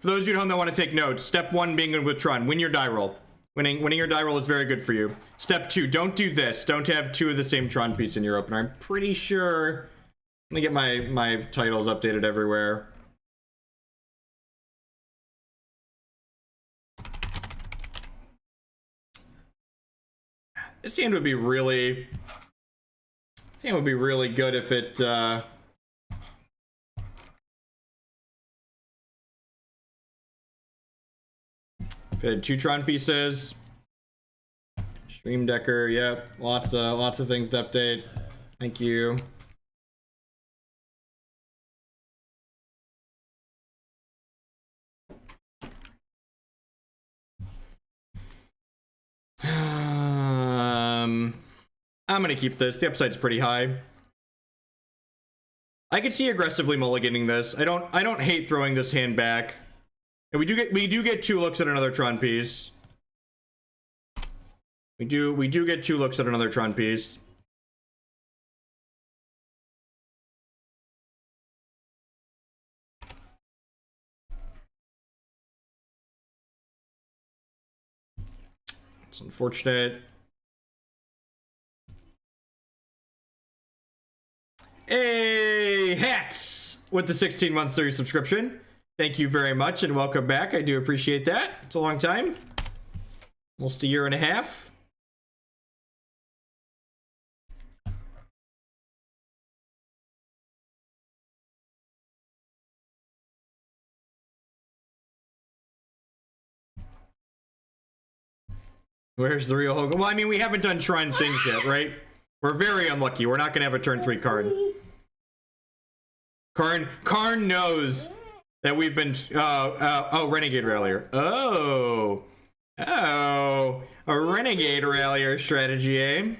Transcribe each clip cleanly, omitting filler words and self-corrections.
For those of you at home that want to take notes, step 1 being with Tron, win your die roll. Winning your die roll is very good for you. Step 2, don't do this. Don't have 2 of the same Tron piece in your opener. I'm pretty sure. Let me get my titles updated everywhere. This hand would be really. This hand would be really good if it. If it had 2 Tron pieces. Stream Decker, yep. Lots of things to update. Thank you. I'm gonna keep this. The upside's pretty high. I could see aggressively mulliganing this. I don't hate throwing this hand back. And we do get 2 looks at another Tron piece. We do get 2 looks at another Tron piece. It's unfortunate. Hey, Hats with the 16-month subscription. Thank you very much and welcome back. I do appreciate that. It's a long time. Almost a year and a half. Where's the real Hogan? Well, I mean, we haven't done Shrine things yet, right? We're very unlucky. We're not going to have a turn 3 Karn. Karn knows that we've been... oh, Renegade Rallier. Oh, a Renegade Rallier strategy, eh? I'm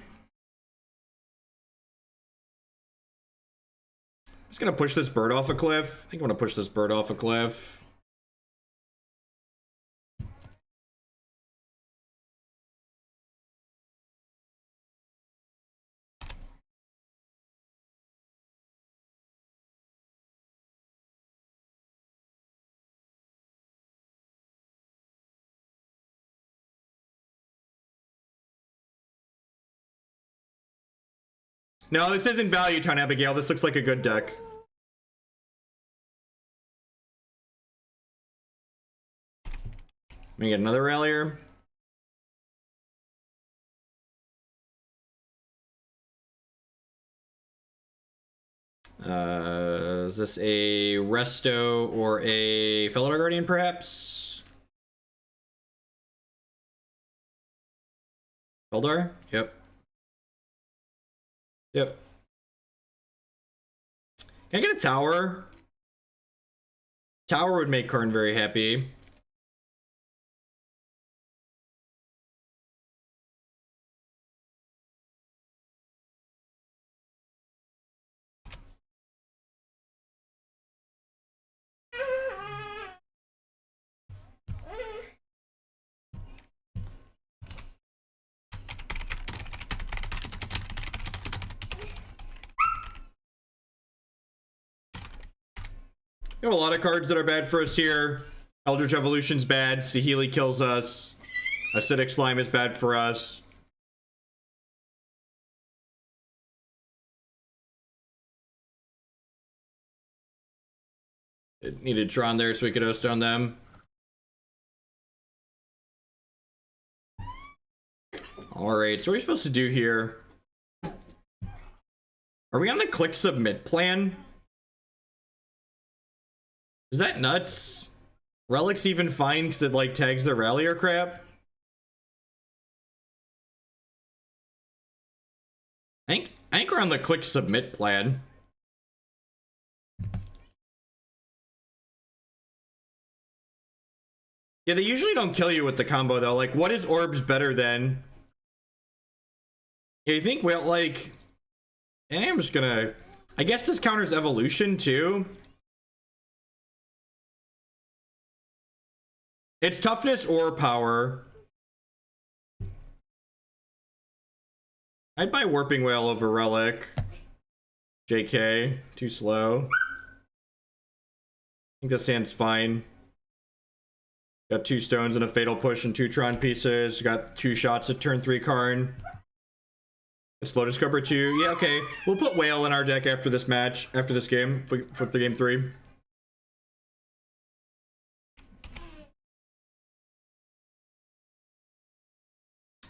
just going to push this bird off a cliff. I think I'm going to push this bird off a cliff. No, this isn't Value Town, Abigail. This looks like a good deck. Let me get another Rallier. Is this a Resto or a Felidar Guardian, perhaps? Felidar? Yep. Yep. Can I get a tower? Tower would make Karn very happy. We have a lot of cards that are bad for us here. Eldritch Evolution's bad. Saheeli kills us. Acidic Slime is bad for us. It needed Tron there so we could host on them. Alright, so what are we supposed to do here? Are we on the click submit plan? Is that nuts? Relic's even fine because it like tags their Rallier crap? I think we're on the click submit plan. Yeah, they usually don't kill you with the combo though. Like, what is Orbs better than? Yeah, you think, well, like, I'm just gonna, I guess this counters Evolution too. It's toughness or power. I'd buy Warping Wail over Relic. JK, too slow. I think this hand's fine. Got 2 stones and a fatal push and 2 Tron pieces. Got 2 shots at turn 3 Karn. Slow Discover 2. Yeah, okay. We'll put Whale in our deck after this match, after this game, for the game 3.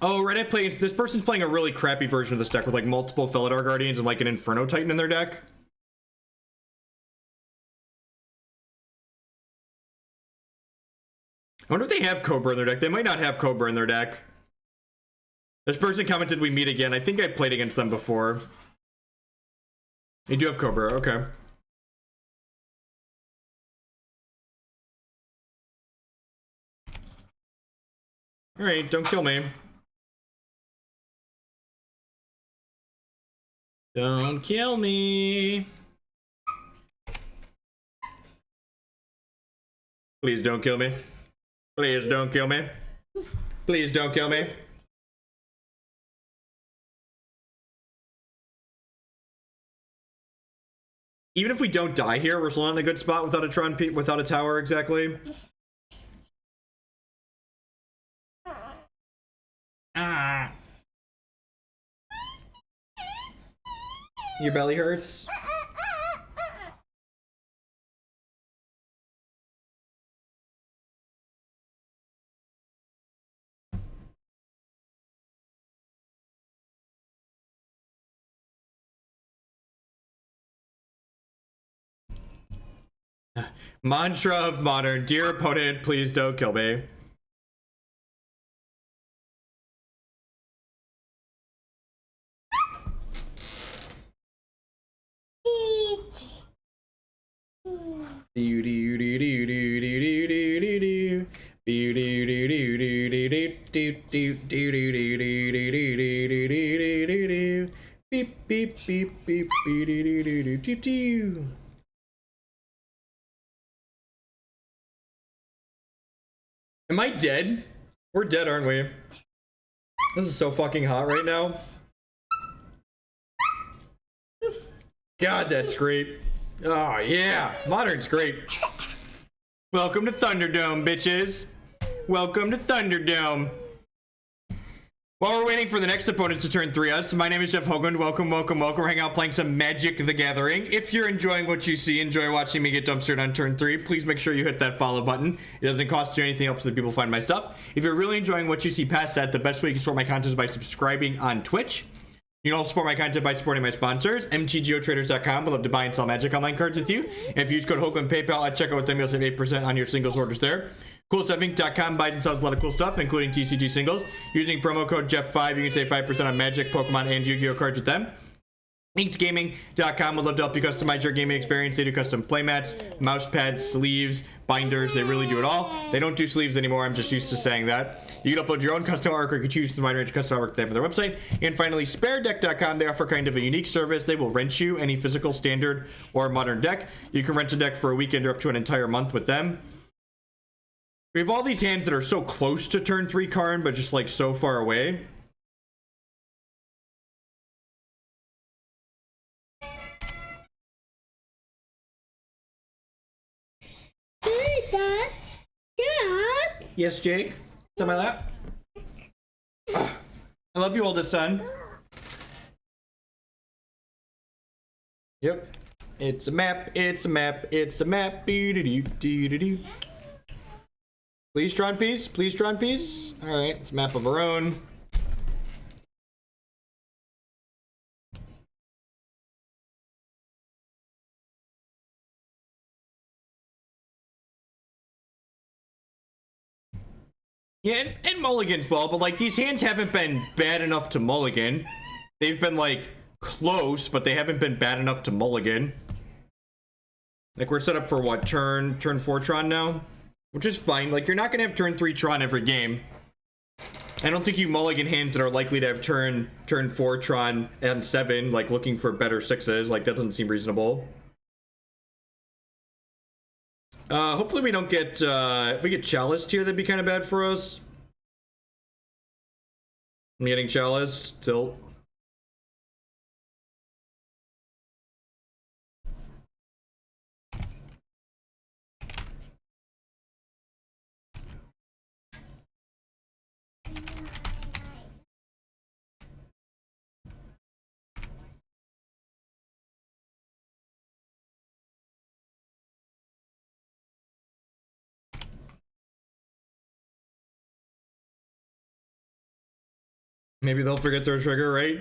Oh, Reddit plays. This person's playing a really crappy version of this deck with like multiple Felidar Guardians and like an Inferno Titan in their deck. I wonder if they have Cobra in their deck. They might not have Cobra in their deck. This person commented we meet again. I think I played against them before. They do have Cobra, okay. Alright, don't kill me. Don't kill me. Please don't kill me. Please don't kill me. Please don't kill me. Even if we don't die here, we're still in a good spot without a Tron without a tower exactly. Ah. Your belly hurts? Mantra of Modern. Dear opponent, please don't kill me. Beep beep beep beep beep. Am I dead? We're dead, aren't we? This is so fucking hot right now. God, that's great. Oh, yeah. Modern's great. Welcome to Thunderdome, bitches. Welcome to Thunderdome. While we're waiting for the next opponents to turn 3 us, my name is Jeff Hoagland. Welcome, welcome, welcome. We're hanging out playing some Magic the Gathering. If you're enjoying what you see, enjoy watching me get dumpstered on turn 3, please make sure you hit that follow button. It doesn't cost you anything, helps other people find my stuff. If you're really enjoying what you see past that, the best way you can support my content is by subscribing on Twitch. You can also support my content by supporting my sponsors, mtgotraders.com. We'd love to buy and sell Magic Online cards with you. If you use code Hoagland PayPal at checkout with them, you'll save 8% on your singles orders there. CoolStuffInc.com buys and sells a lot of cool stuff, including TCG singles. Using promo code Jeff5, you can save 5% on Magic, Pokemon, and Yu-Gi-Oh cards with them. InkedGaming.com would love to help you customize your gaming experience. They do custom playmats, mouse pads, sleeves, binders. They really do it all. They don't do sleeves anymore. I'm just used to saying that. You can upload your own custom artwork, or you can choose the wide range of custom artwork they have on their website. And finally, SpareDeck.com. They offer kind of a unique service. They will rent you any physical, standard, or modern deck. You can rent a deck for a weekend or up to an entire month with them. We have all these hands that are so close to turn 3 Karn, but just like so far away. Dad. Yes, Jake? It's on my lap. I love you, oldest son. Yep. It's a map, it's a map, it's a map. Doo-doo-doo-doo-doo-doo. Please, Tron piece. Please, Tron piece. All right, it's a map of our own. Yeah, and mulligan's well, but like these hands haven't been bad enough to mulligan. They've been like close, but they haven't been bad enough to mulligan. Like we're set up for what, turn 4 Tron now? Which is fine. Like, you're not going to have turn 3 Tron every game. I don't think you mulligan hands that are likely to have turn 4 Tron and 7, like, looking for better 6s. Like, that doesn't seem reasonable. Hopefully we don't get, if we get Chalice here, that'd be kind of bad for us. I'm getting Chalice, tilt. Maybe they'll forget their trigger, right?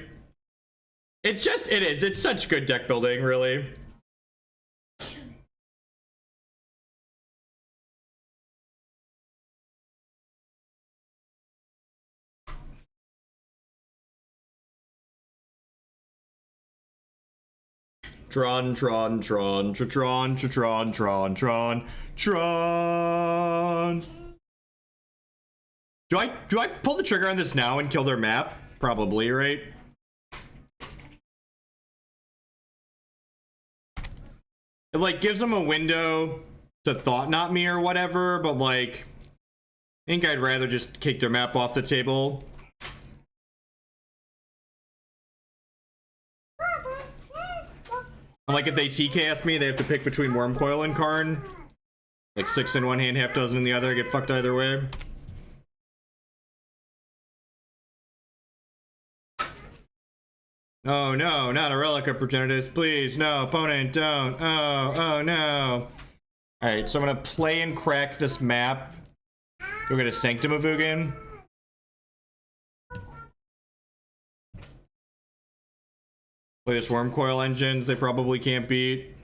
It's just, it's such good deck building, really. Tron. Do I pull the trigger on this now and kill their map? Probably, right? It like gives them a window to thought not me or whatever, but like I think I'd rather just kick their map off the table. Like if they TKS me, they have to pick between Wurmcoil and Karn. Like 6 in one hand, half dozen in the other, get fucked either way. Oh no, not a Relic of Progenitus, please, no, opponent, don't, oh no. Alright, so I'm gonna play and crack this map. Go get a Sanctum of Ugin. Play this Wurmcoil Engine that they probably can't beat.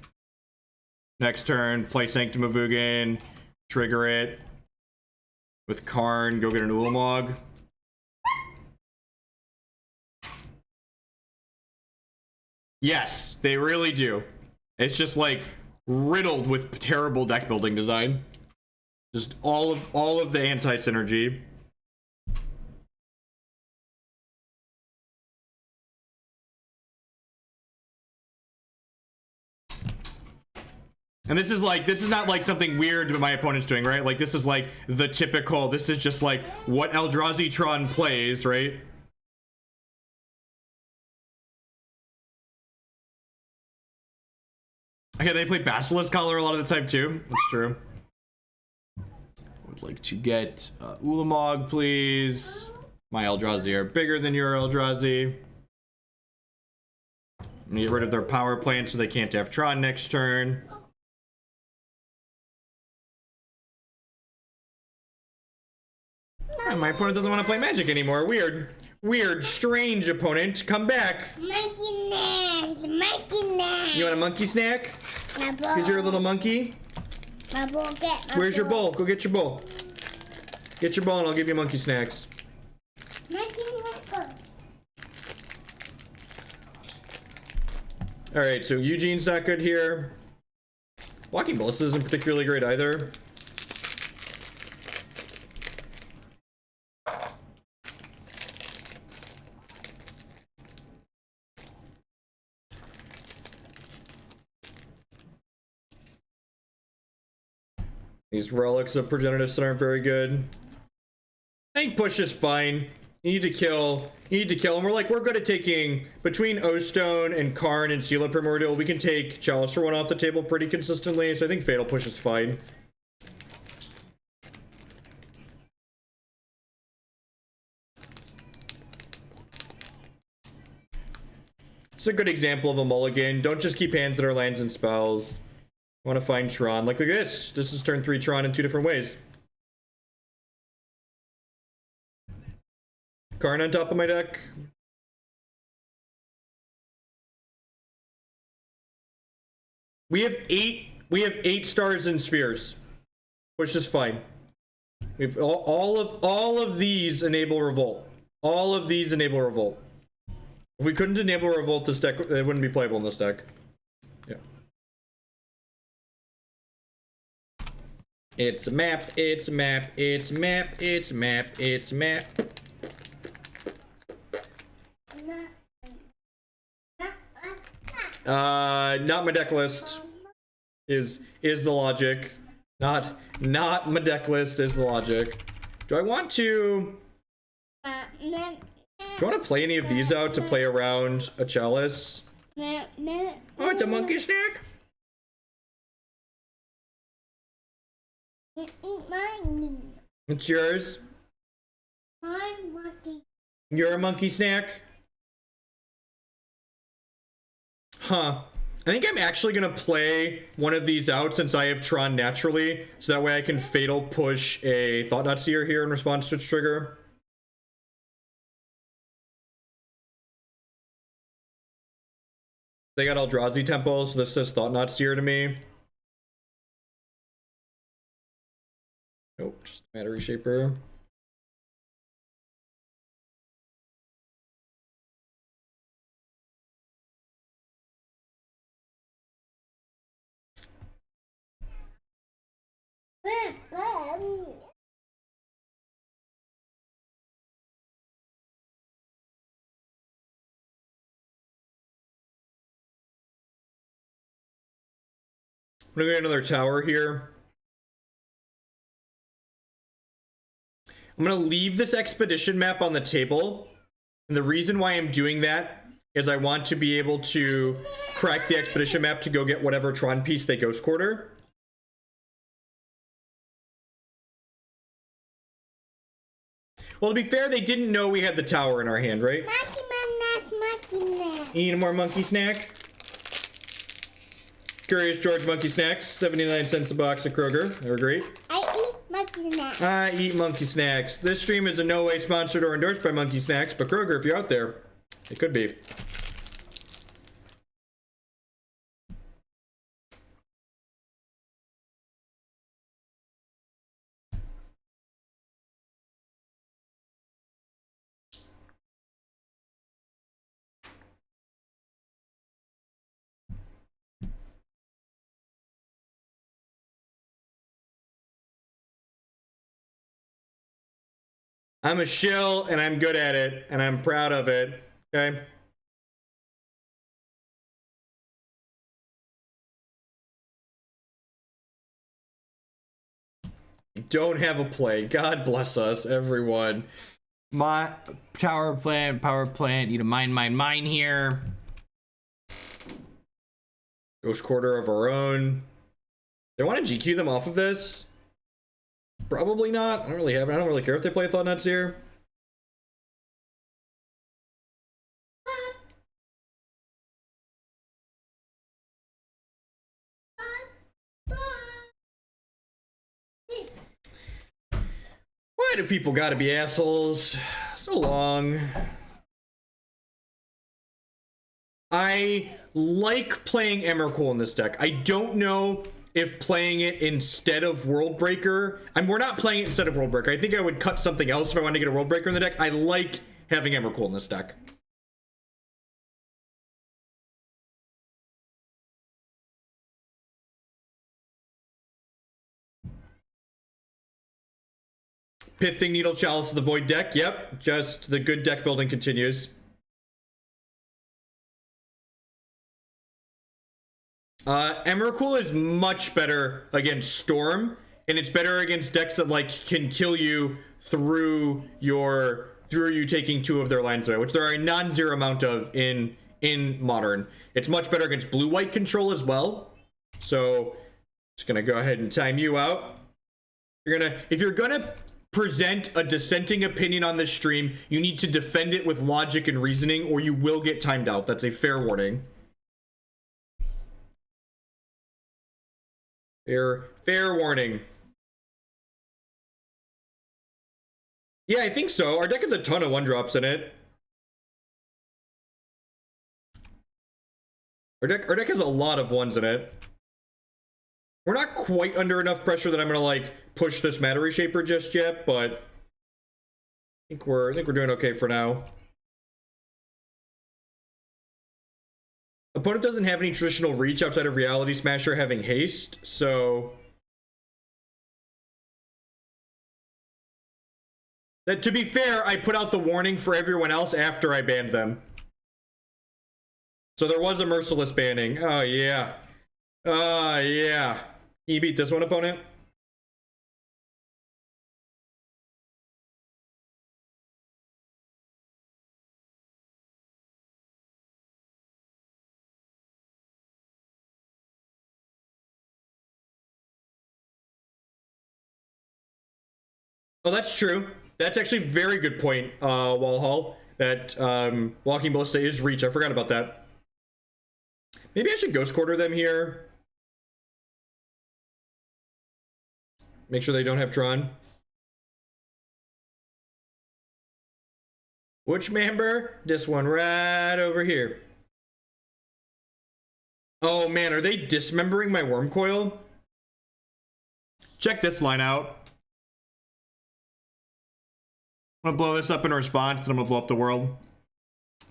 Next turn, play Sanctum of Ugin, trigger it. With Karn, go get an Ulamog. Yes, they really do. It's just like riddled with terrible deck building design. Just all of the anti-synergy. And this is not like something weird that my opponent's doing, right? Like this is like the typical, this is just like what Eldrazi Tron plays, right? Okay, they play Basilisk Collar a lot of the time too. That's true. Would like to get Ulamog, please. My Eldrazi are bigger than your Eldrazi. I'm gonna get rid of their power plant so they can't have Tron next turn. My opponent doesn't want to play Magic anymore. Weird, strange opponent. Come back. Monkey snack. You want a monkey snack? Because you're a little monkey? Where's your bowl? Go get your bowl. Get your bowl and I'll give you monkey snacks. Alright, so Eugene's not good here. Walking Ballista isn't particularly great either. These Relics of Progenitus aren't very good. I think push is fine. You need to kill. And we're good at taking between O-Stone and Karn and Seal of Primordium. We can take Chalice for one off the table pretty consistently, so I think Fatal Push is fine. It's a good example of a mulligan. Don't just keep hands that are lands and spells. I want to find Tron. Like, look at this. This is turn 3 Tron in 2 different ways. Karn on top of my deck. We have 8 stars and spheres, which is fine. We've all of these enable revolt. All of these enable revolt. If we couldn't enable revolt this deck, it wouldn't be playable in this deck. Yeah. It's a map, it's a map, it's a map, it's a map, it's a map. Not my deck list is the logic. Not my deck list is the logic. Do I want to play any of these out to play around a Chalice? Oh, it's a monkey snack? It's yours. You're a monkey snack? Huh. I think I'm actually gonna play one of these out since I have Tron naturally, so that way I can fatal push a Thoughtseize here in response to its trigger. They got Eldrazi temples, so this says Thoughtseize to me. Nope, just Matter Reshaper. I'm gonna get another tower here. I'm gonna leave this expedition map on the table. And the reason why I'm doing that is I want to be able to crack the expedition map to go get whatever Tron piece they Ghost Quarter. Well, to be fair, they didn't know we had the tower in our hand, right? Monkey snack. Eat more monkey snack. Curious George monkey snacks, 79 cents a box at Kroger. They were great. I eat monkey snacks. I eat monkey snacks. This stream is in no way sponsored or endorsed by monkey snacks, but Kroger, if you're out there, it could be. I'm a shill, and I'm good at it, and I'm proud of it, okay? Don't have a play. God bless us, everyone. My power plant, need a mine here. Ghost Quarter of our own. Do I want to GQ them off of this? Probably not. I don't really care if they play Thoughtseize here. Why do people gotta be assholes? So long. I like playing Emrakul in this deck. I don't know if playing it instead of Worldbreaker. We're not playing it instead of Worldbreaker. I think I would cut something else if I wanted to get a Worldbreaker in the deck. I like having Emrakul in this deck. Pithing Needle Chalice of the Void deck. Yep, just the good deck building continues. Emrakul is much better against Storm, and it's better against decks that like can kill you through you taking 2 of their lines away, which there are a non-zero amount of in Modern. It's much better against blue-white control as well. So, just gonna go ahead and time you out. If you're gonna present a dissenting opinion on this stream, you need to defend it with logic and reasoning, or you will get timed out. That's a fair warning. Fair warning. Yeah, I think so. Our deck has a ton of 1-drops in it. Our deck has a lot of 1s in it. We're not quite under enough pressure that I'm gonna like push this Matter Reshaper just yet, but I think we're doing okay for now. Opponent doesn't have any traditional reach outside of Reality Smasher having haste, so that, to be fair, I put out the warning for everyone else after I banned them. So there was a merciless banning. Oh yeah. Yeah. Can you beat this one, opponent? Oh, that's true. That's actually a very good point, Walhall. That Walking Ballista is reach. I forgot about that. Maybe I should Ghost Quarter them here. Make sure they don't have Tron. Which member? This one right over here. Oh man, are they dismembering my Wurmcoil? Check this line out. I'm gonna blow this up in response, and I'm gonna blow up the world.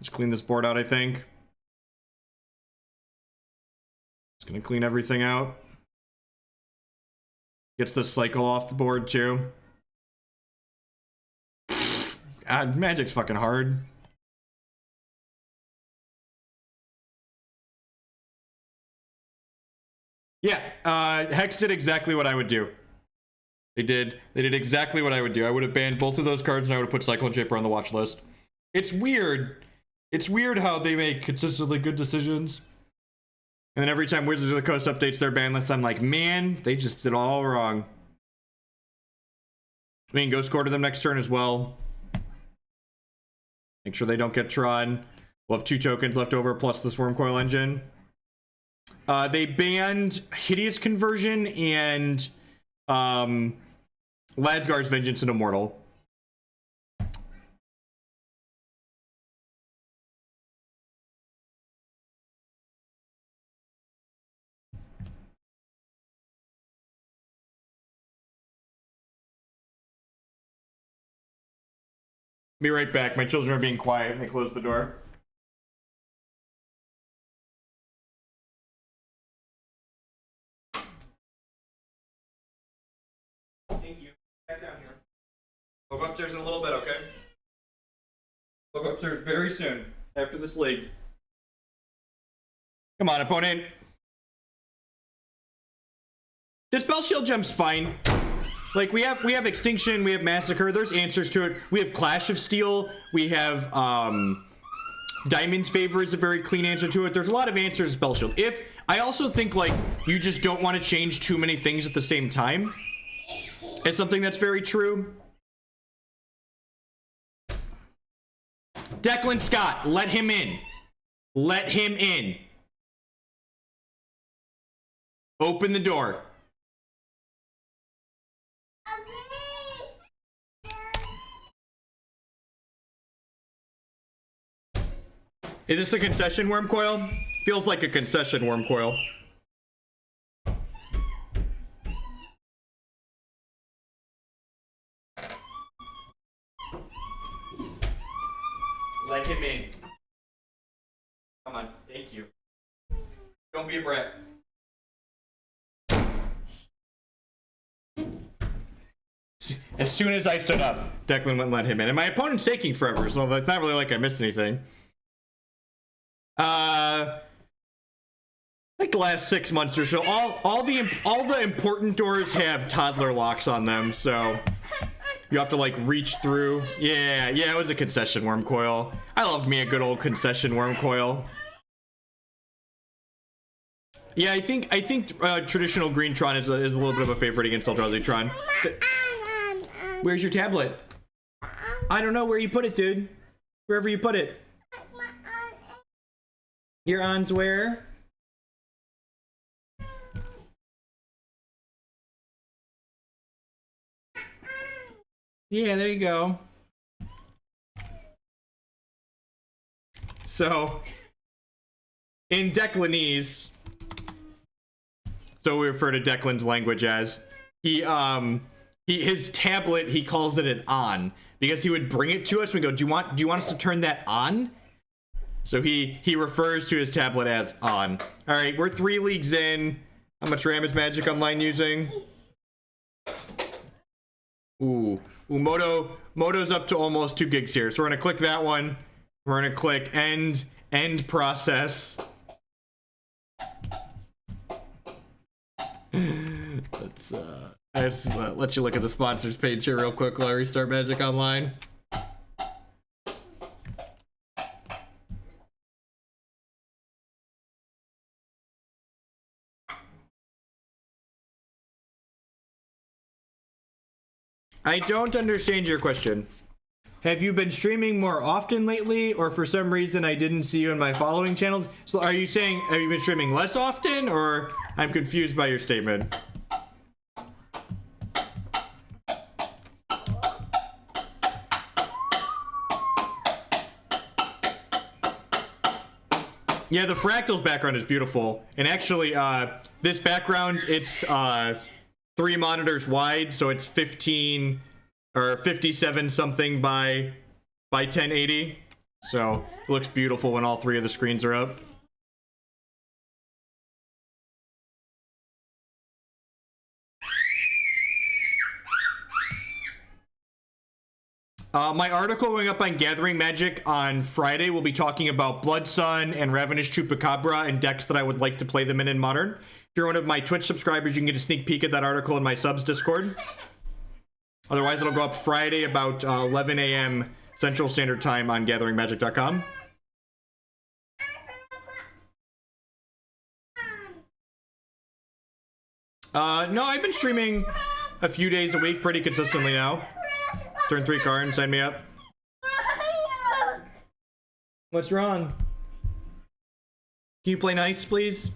Just clean this board out, I think. Just gonna clean everything out. Gets the cycle off the board, too. God, Magic's fucking hard. Yeah, Hex did exactly what I would do. They did exactly what I would do. I would have banned both of those cards and I would have put Cyclone Shaper on the watch list. It's weird. It's weird how they make consistently good decisions. And then every time Wizards of the Coast updates their ban list, I'm like, man, they just did all wrong. I mean, go score to them next turn as well. Make sure they don't get Tron. We'll have 2 tokens left over plus this Wurmcoil Engine. They banned Hideous Conversion and Lasgar's Vengeance and Immortal. Be right back. My children are being quiet and they closed the door. Thank you. Back down here. We'll go upstairs in a little bit, okay? We'll go upstairs very soon after this league. Come on, opponent. The Spell Shield Gem's fine. Like, we have Extinction, we have Massacre, there's answers to it. We have Clash of Steel, we have, Diamond's Favor is a very clean answer to it. There's a lot of answers to Spell Shield. I also think, like, you just don't want to change too many things at the same time. It's something that's very true. Declan Scott, let him in. Let him in. Open the door. Is this a concession Wurmcoil? Feels like a concession Wurmcoil. Let him in. Come on, thank you. Don't be a brat. As soon as I stood up, Declan wouldn't let him in. And my opponent's taking forever, so it's not really like I missed anything. Like the last 6 months or so, all the important doors have toddler locks on them, so you have to like reach through. Yeah, it was a concession Wurmcoil. I love me a good old concession Wurmcoil. Yeah, I think traditional green Tron is a little bit of a favorite against Eldrazi Tron. Where's your tablet? I don't know where you put it, dude. Wherever you put it. Your on's where? Yeah, there you go. So, in Declanese, so we refer to Declan's language as, his tablet, he calls it an on, because he would bring it to us and go, do you want us to turn that on? So he refers to his tablet as on. All right, we're 3 leagues in. How much RAM is Magic Online using? Ooh, Moto's up to almost 2 gigs here. So we're gonna click that one. We're gonna click end process. Let's let you look at the sponsors page here real quick while I restart Magic Online. I don't understand your question. Have you been streaming more often lately, or for some reason I didn't see you in my following channels? So are you saying, have you been streaming less often, or I'm confused by your statement? Yeah, the fractals background is beautiful. And actually, this background, it's 3 monitors wide, so it's 15 or 57 something by 1080. So it looks beautiful when all 3 of the screens are up. My article going up on Gathering Magic on Friday will be talking about Blood Sun and Ravenous Chupacabra and decks that I would like to play them in Modern. If you're one of my Twitch subscribers, you can get a sneak peek at that article in my subs Discord. Otherwise, it'll go up Friday about 11 a.m. Central Standard Time on GatheringMagic.com. No, I've been streaming a few days a week pretty consistently now. Turn 3 Karn, sign me up. What's wrong? Can you play nice, please?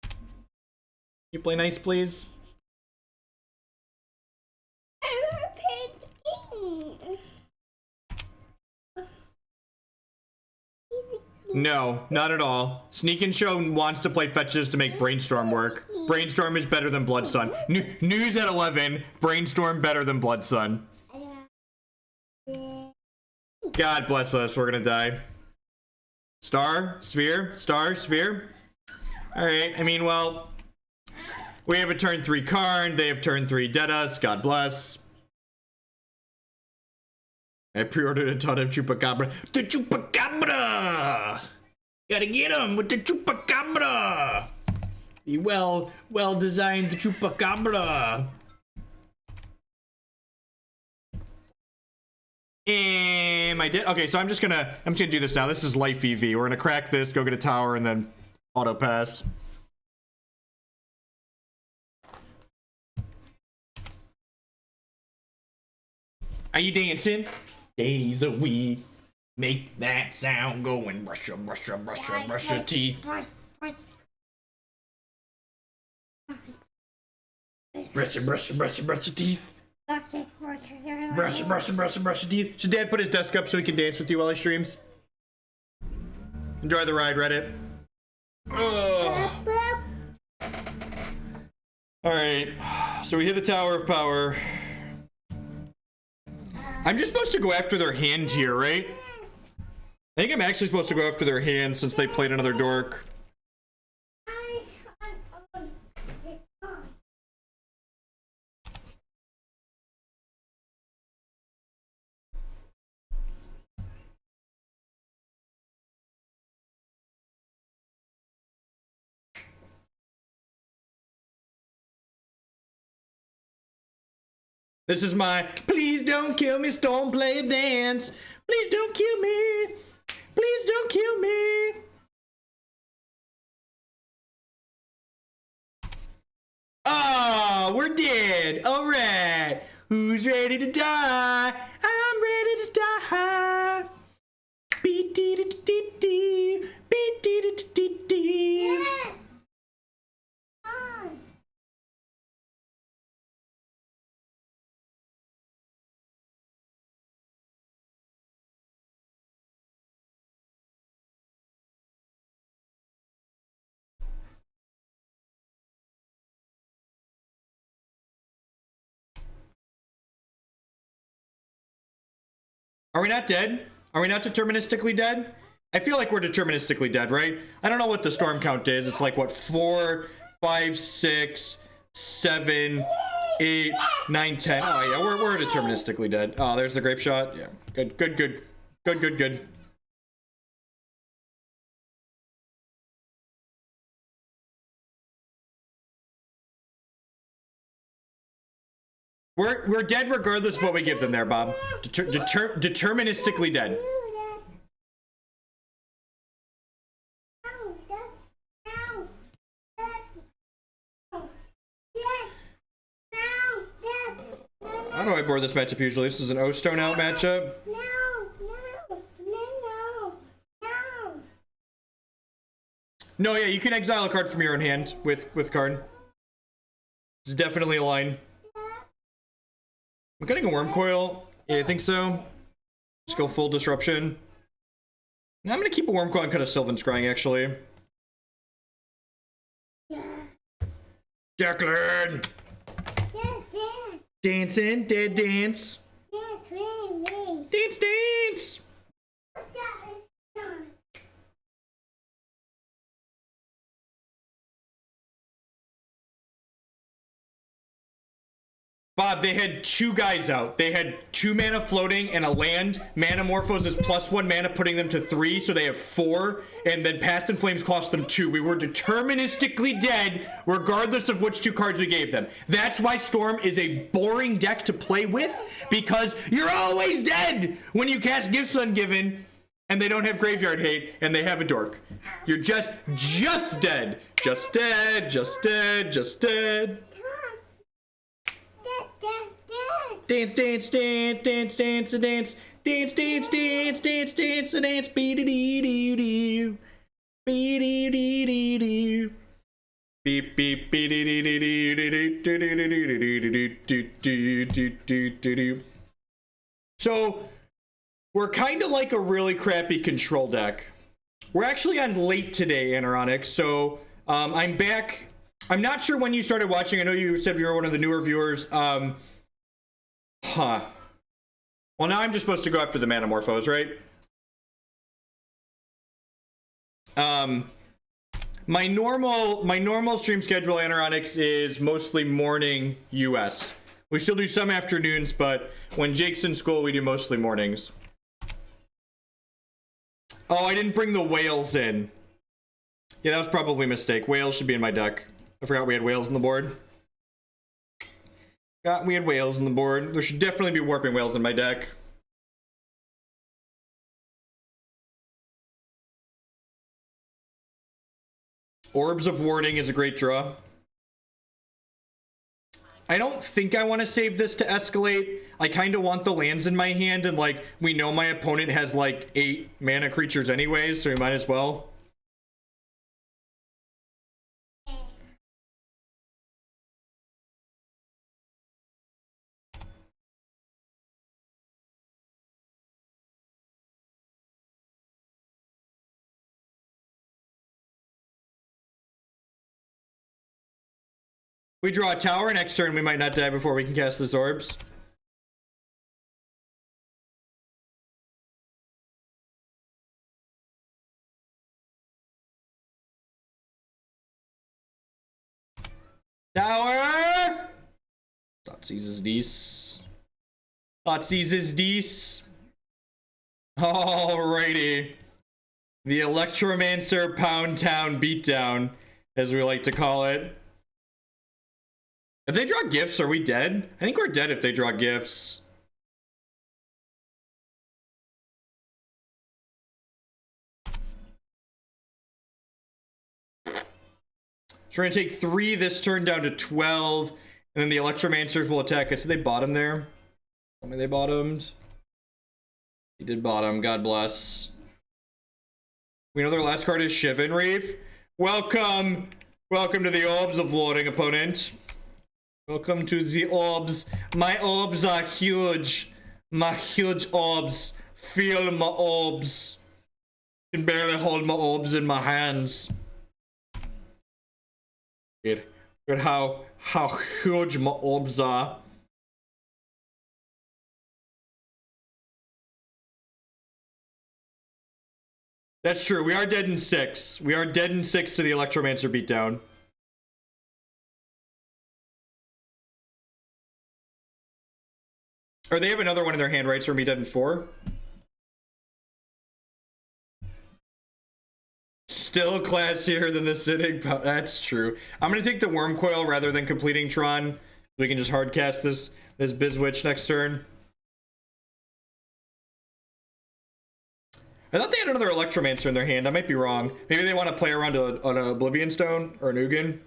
Can you play nice, please? No, not at all. Sneak and Show wants to play fetches to make Brainstorm work. Brainstorm is better than Blood Sun. News at 11, Brainstorm better than Blood Sun. God bless us, we're gonna die. Star? Sphere? Star? Sphere? Alright, I mean, well, we have a turn 3 Karn, they have turn 3 Deadus, God bless. I pre-ordered a ton of Chupacabra. The Chupacabra! Gotta get him with the Chupacabra! The well-designed Chupacabra. I did. Okay, so I'm just gonna do this now. This is Life EV. We're gonna crack this, go get a tower, and then auto pass. Are you dancing? Days a week. Make that sound go and brush your teeth. Brush your teeth. Brush your teeth. Should Dad put his desk up so he can dance with you while he streams? Enjoy the ride, Reddit. Alright, so we hit a Tower of Power. I'm just supposed to go after their hand here, right? I think I'm actually supposed to go after their hand since they played another dork. This is my please don't kill me, Storm play a dance. Please don't kill me. Please don't kill me. Oh, we're dead. All right. Who's ready to die? I'm ready to die. Beep-dee-dee-dee-dee. Beep-dee-dee-dee-dee. Yes. Are we not dead? Are we not deterministically dead? I feel like we're deterministically dead, right? I don't know what the storm count is. It's like, what, 4, 5, 6, 7, 8, 9, 10. Oh, yeah, we're deterministically dead. Oh, there's the grape shot. Yeah, good. We're dead regardless of what we give them there, Bob. Deterministically dead. How do I board this matchup usually? This is an O-Stone out matchup. No, yeah, you can exile a card from your own hand with Karn. It's definitely a line. I'm getting a Wurmcoil. Yeah, I think so. Just go full disruption. Now I'm gonna keep a Wurmcoil and cut a Sylvan Scrying, actually. Yeah. Declan! Dance. Dancing, dead dance. Dance, rain. Dance, dance! That is done. Bob, they had 2 guys out. They had 2 mana floating and a land. Manamorphose is +1 mana, putting them to 3, so they have 4. And then Past in Flames cost them 2. We were deterministically dead, regardless of which 2 cards we gave them. That's why Storm is a boring deck to play with, because you're always dead when you cast Gifts Ungiven, and they don't have Graveyard Hate, and they have a Dork. You're just dead. Just dead, just dead, just dead. Dance, dance, dance, dance, dance, dance, dance, dance, dance, dance, dance, dance, beep-a-dee-dee-dee-doo, beep-a-dee-dee-dee-doo, beep-beep-beep-dee-dee-dee-dee-dee-dee-dee-dee-dee-dee-dee-dee-dee-dee-dee. So we're kind of like a really crappy control deck. We're actually on late today, Anoronic, so I'm back. I'm not sure when you started watching. I know you said you were one of the newer viewers. Well, now I'm just supposed to go after the Manamorphose, right? My normal stream schedule, Anoronics, is mostly morning US. We still do some afternoons, but when Jake's in school, we do mostly mornings. Oh, I didn't bring the whales in. Yeah, that was probably a mistake. Whales should be in my deck. I forgot we had whales on the board. We had whales on the board. There should definitely be Warping Wails in my deck. Orbs of Warding is a great draw. I don't think I want to save this to escalate. I kind of want the lands in my hand, and like, we know my opponent has like 8 mana creatures anyways, so we might as well. We draw a tower next turn, we might not die before we can cast this orbs. Tower! Thoughtseize is dies. Thoughtseize is dies. Alrighty. The Electromancer Pound Town Beatdown, as we like to call it. If they draw gifts, are we dead? I think we're dead if they draw gifts. So we're gonna take 3 this turn down to 12, and then the Electromancers will attack us. So they bottom there. Tell me they bottomed. He did bottom, God bless. We know their last card is Shivan Reef. Welcome! Welcome to the Orbs of Warding, opponent. Welcome to the orbs. My orbs are huge. My huge orbs. Feel my orbs. Can barely hold my orbs in my hands. Look at how huge my orbs are. That's true. We are dead in 6. We are dead in 6 to the Electromancer beatdown. Or they have another one in their hand, right? So we're dead in 4. Still classier than the sitting. That's true. I'm gonna take the Wurmcoil rather than completing Tron. We can just hard cast this Bizwitch next turn. I thought they had another Electromancer in their hand. I might be wrong. Maybe they want to play around on an Oblivion Stone or an Ugin.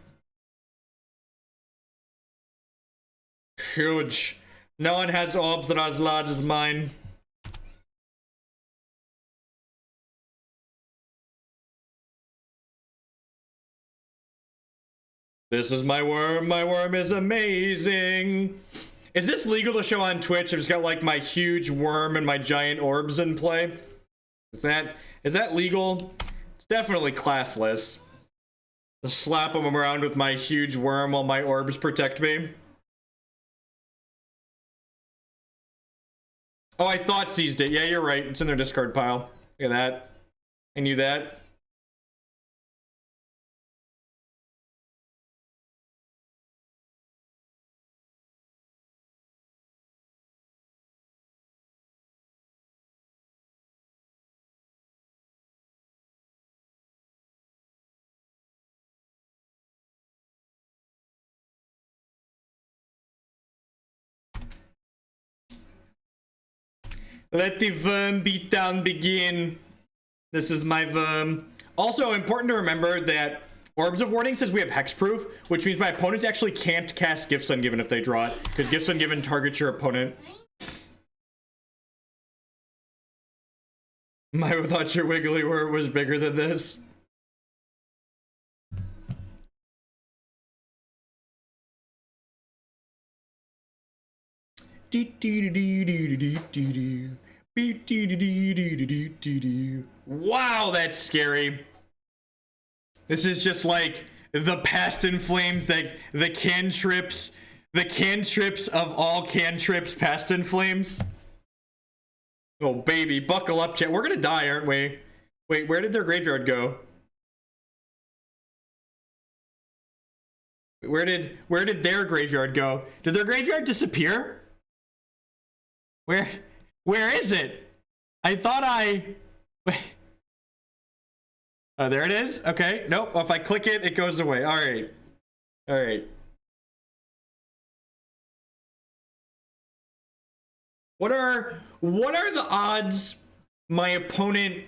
Huge. No one has orbs that are as large as mine. This is my worm. My worm is amazing. Is this legal to show on Twitch? I've just got like my huge worm and my giant orbs in play. Is that legal? It's definitely classless. Just slap them around with my huge worm while my orbs protect me. Oh, I Thoughtseized it. Yeah, you're right. It's in their discard pile. Look at that. I knew that. Let the worm beatdown begin. This is my worm. Also, important to remember that Orbs of Warding says we have hexproof, which means my opponent actually can't cast Gifts Ungiven if they draw it, because Gifts Ungiven targets your opponent. I thought your wiggly worm was bigger than this. Wow, that's scary. This is just like the Past in Flames, like the cantrips of all cantrips, Past in Flames. Oh baby, buckle up, chat. We're gonna die, aren't we? Wait, where did their graveyard go? Where did their graveyard go? Did their graveyard disappear? Where is it? I thought wait. Oh, there it is. Okay. Nope. If I click it, it goes away. All right. All right. What are the odds my opponent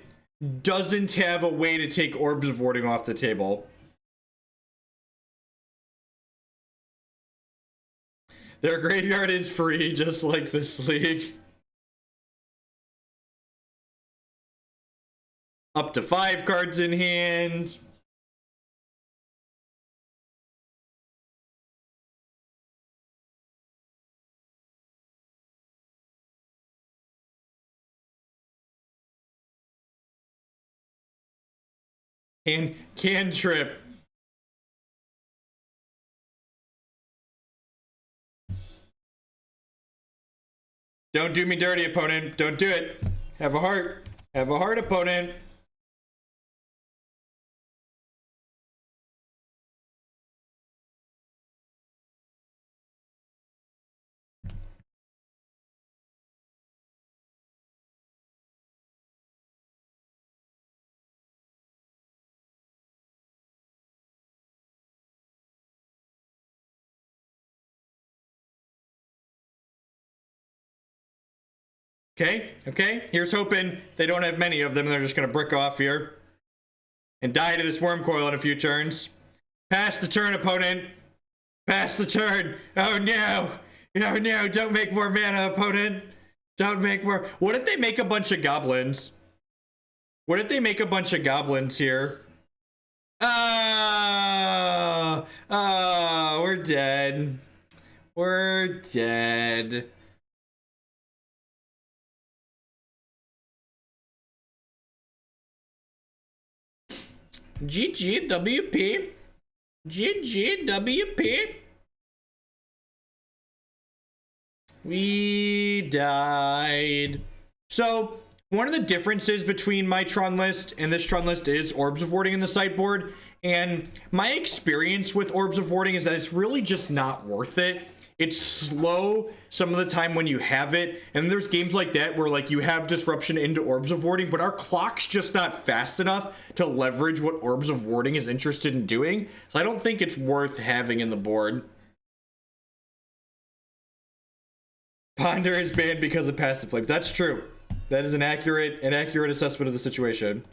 doesn't have a way to take Orbs of Warding off the table? Their graveyard is free, just like this league. Up to 5 cards in hand. And cantrip. Don't do me dirty, opponent. Don't do it. Have a heart. Have a heart, opponent. Okay, here's hoping they don't have many of them. They're just gonna brick off here and die to this Wurmcoil in a few turns. Pass the turn, opponent. Pass the turn. Oh no. Oh no, don't make more mana, opponent. Don't make more. What if they make a bunch of goblins? What if they make a bunch of goblins here? Oh, we're dead. We're dead. GGWP. GGWP. We died. So, one of the differences between my Tron list and this Tron list is Orbs of Warding in the sideboard. And my experience with Orbs of Warding is that it's really just not worth it. It's slow some of the time when you have it, and there's games like that where like you have disruption into Orbs of Warding, but our clock's just not fast enough to leverage what Orbs of Warding is interested in doing. So I don't think it's worth having in the board. Ponder is banned because of passive flames. That's true. That is an accurate assessment of the situation.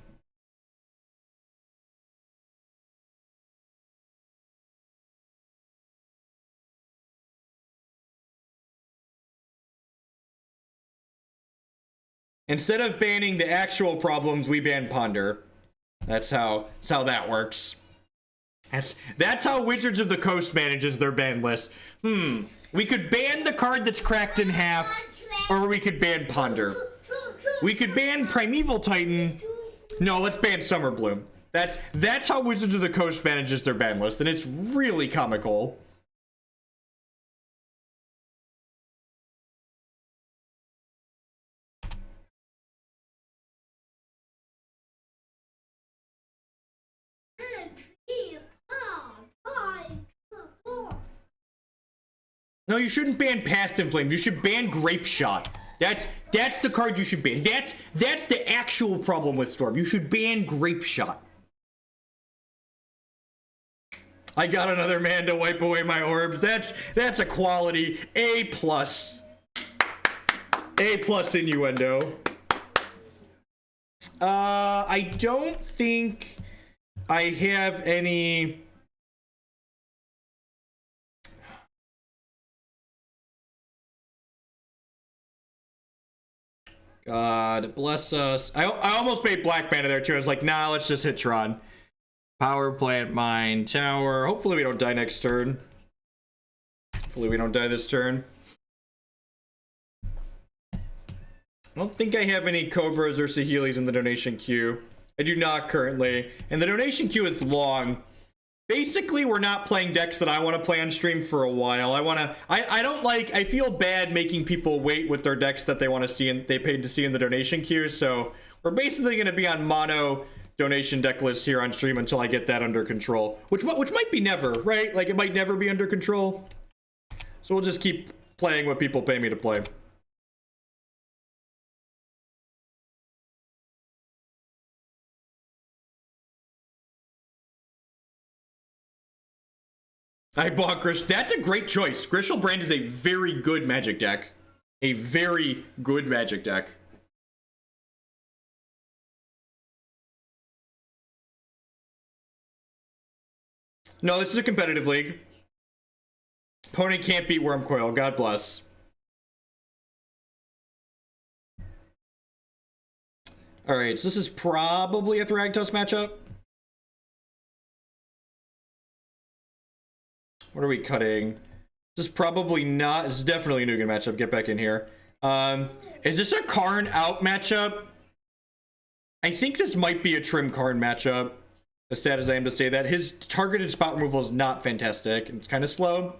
Instead of banning the actual problems, we ban Ponder. That's how that works. That's how Wizards of the Coast manages their ban list. We could ban the card that's cracked in half, or we could ban Ponder. We could ban Primeval Titan. No, let's ban Summer Bloom. That's how Wizards of the Coast manages their ban list, and it's really comical. No, you shouldn't ban Past in Flames. You should ban Grape Shot. That's the card you should ban. That's the actual problem with Storm. You should ban Grape Shot. I got another man to wipe away my orbs. That's a quality A+. A+ innuendo. I don't think I have any. God bless us. I almost made black mana there too. I was like, nah, let's just hit Tron. Power plant, mine, tower. Hopefully we don't die next turn. Hopefully we don't die this turn. I don't think I have any Cobras or Saheelis in the donation queue. I do not currently. And the donation queue is long. Basically, we're not playing decks that I want to play on stream for a while. I feel bad making people wait with their decks that they want to see and they paid to see in the donation queue. So we're basically going to be on mono donation deck lists here on stream until I get that under control. Which might be never, right? Like, it might never be under control. So we'll just keep playing what people pay me to play. I bought Grish. That's a great choice. Grishel Brand is a very good Magic deck. A very good Magic deck. No, this is a competitive league. Opponent can't beat Wurmcoil. God bless. Alright, so this is probably a Thragtusk matchup. What are we cutting? This is probably not. This is definitely a Ugin matchup. Get back in here. Is this a Karn out matchup? I think this might be a Trim Karn matchup. As sad as I am to say that. His targeted spot removal is not fantastic. And it's kind of slow.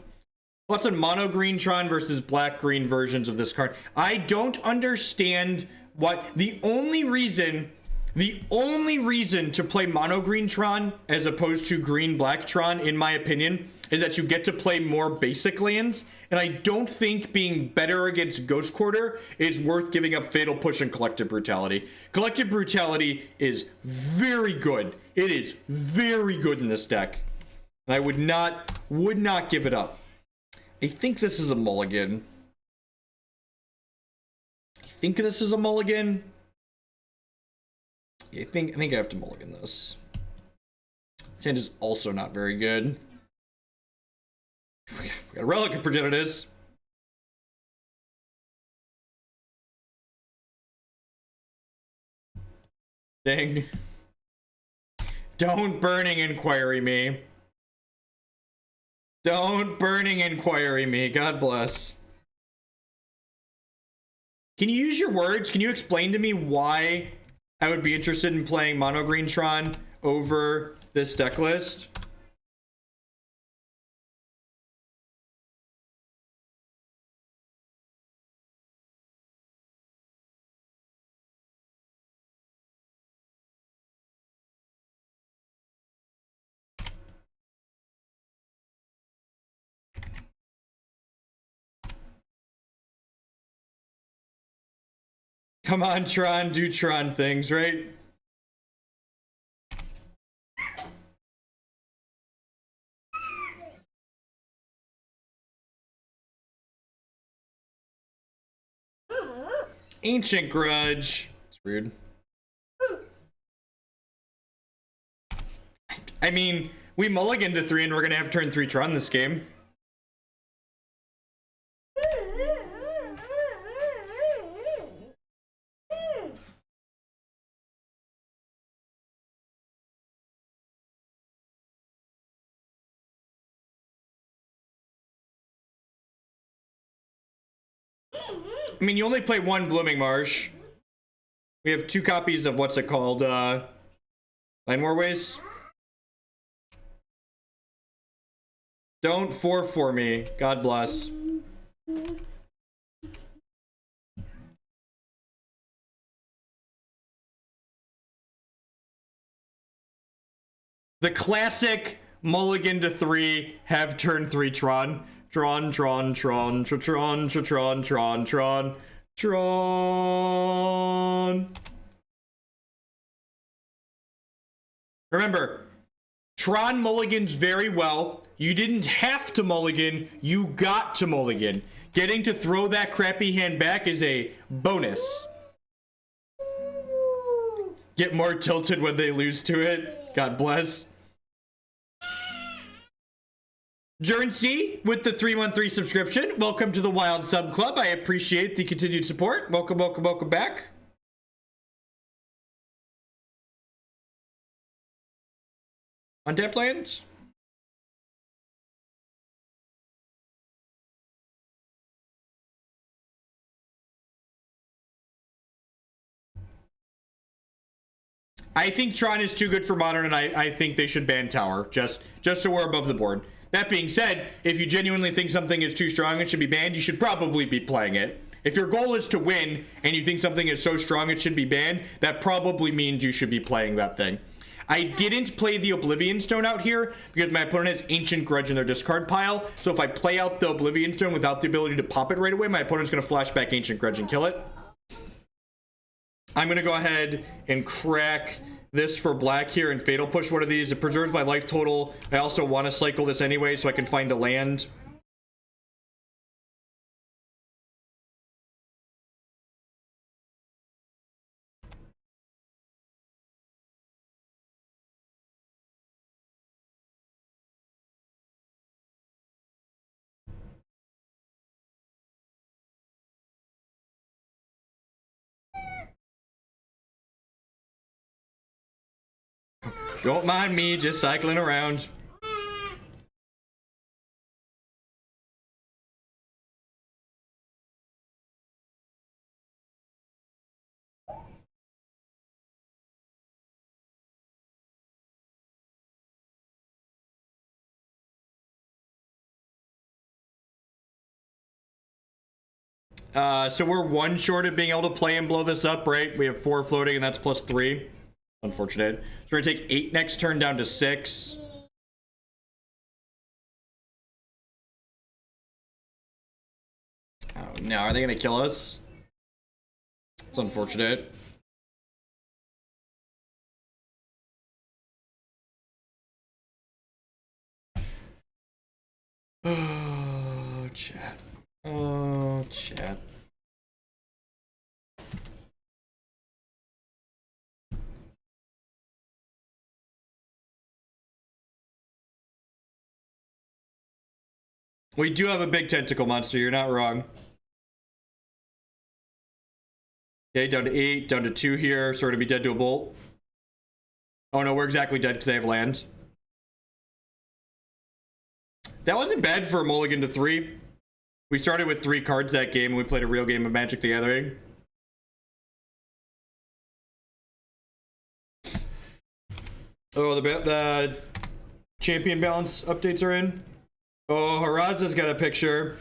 What's a mono green Tron versus black green versions of this card? I don't understand what the only reason to play mono green Tron as opposed to green black Tron, in my opinion, is that you get to play more basic lands, and I don't think being better against Ghost Quarter is worth giving up Fatal Push and Collective Brutality. Collective Brutality is very good. It is very good in this deck. And I would not give it up. I think this is a mulligan. I think I think I have to mulligan this. This hand is also not very good. We got a Relic of Progenitus. Dang. Don't Burning Inquiry me. Don't Burning Inquiry me. God bless. Can you use your words? Can you explain to me why I would be interested in playing Mono Green Tron over this deck list? Come on, Tron, do Tron things, right? Ancient Grudge. It's rude. I mean, we mulligan to 3 and we're gonna have turn 3 Tron this game. I mean, you only play one Blooming Marsh. We have 2 copies of what's it called? Llanowar Wastes. Don't 4 me. God bless. The classic mulligan to 3, have turn 3 Tron. Tron. Remember, Tron mulligans very well. You didn't have to mulligan, you got to mulligan. Getting to throw that crappy hand back is a bonus. Get more tilted when they lose to it. God bless. Jern with the 313 subscription. Welcome to the Wild Sub Club. I appreciate the continued support. Welcome back. Untapped lands? I think Tron is too good for Modern, and I think they should ban Tower, just so we're above the board. That being said, if you genuinely think something is too strong and should be banned, you should probably be playing it. If your goal is to win, and you think something is so strong it should be banned, that probably means you should be playing that thing. I didn't play the Oblivion Stone out here because my opponent has Ancient Grudge in their discard pile. So if I play out the Oblivion Stone without the ability to pop it right away, my opponent's going to flash back Ancient Grudge and kill it. I'm going to go ahead and crack this for black here and Fatal Push one of these. It preserves my life total. I also want to cycle this anyway so I can find a land. Don't mind me just cycling around. So we're 1 short of being able to play and blow this up, right? We have 4 floating and that's +3. Unfortunate. So we're gonna take 8 next turn down to 6. Oh no, are they gonna kill us? It's unfortunate. Oh, chat. Oh, chat. We do have a big tentacle monster, you're not wrong. Okay, down to 8, down to 2 here, so we're gonna be dead to a bolt. Oh no, we're exactly dead because they have land. That wasn't bad for a mulligan to 3. We started with 3 cards that game and we played a real game of Magic the Gathering. Oh, the champion balance updates are in. Oh, Haraza's got a picture.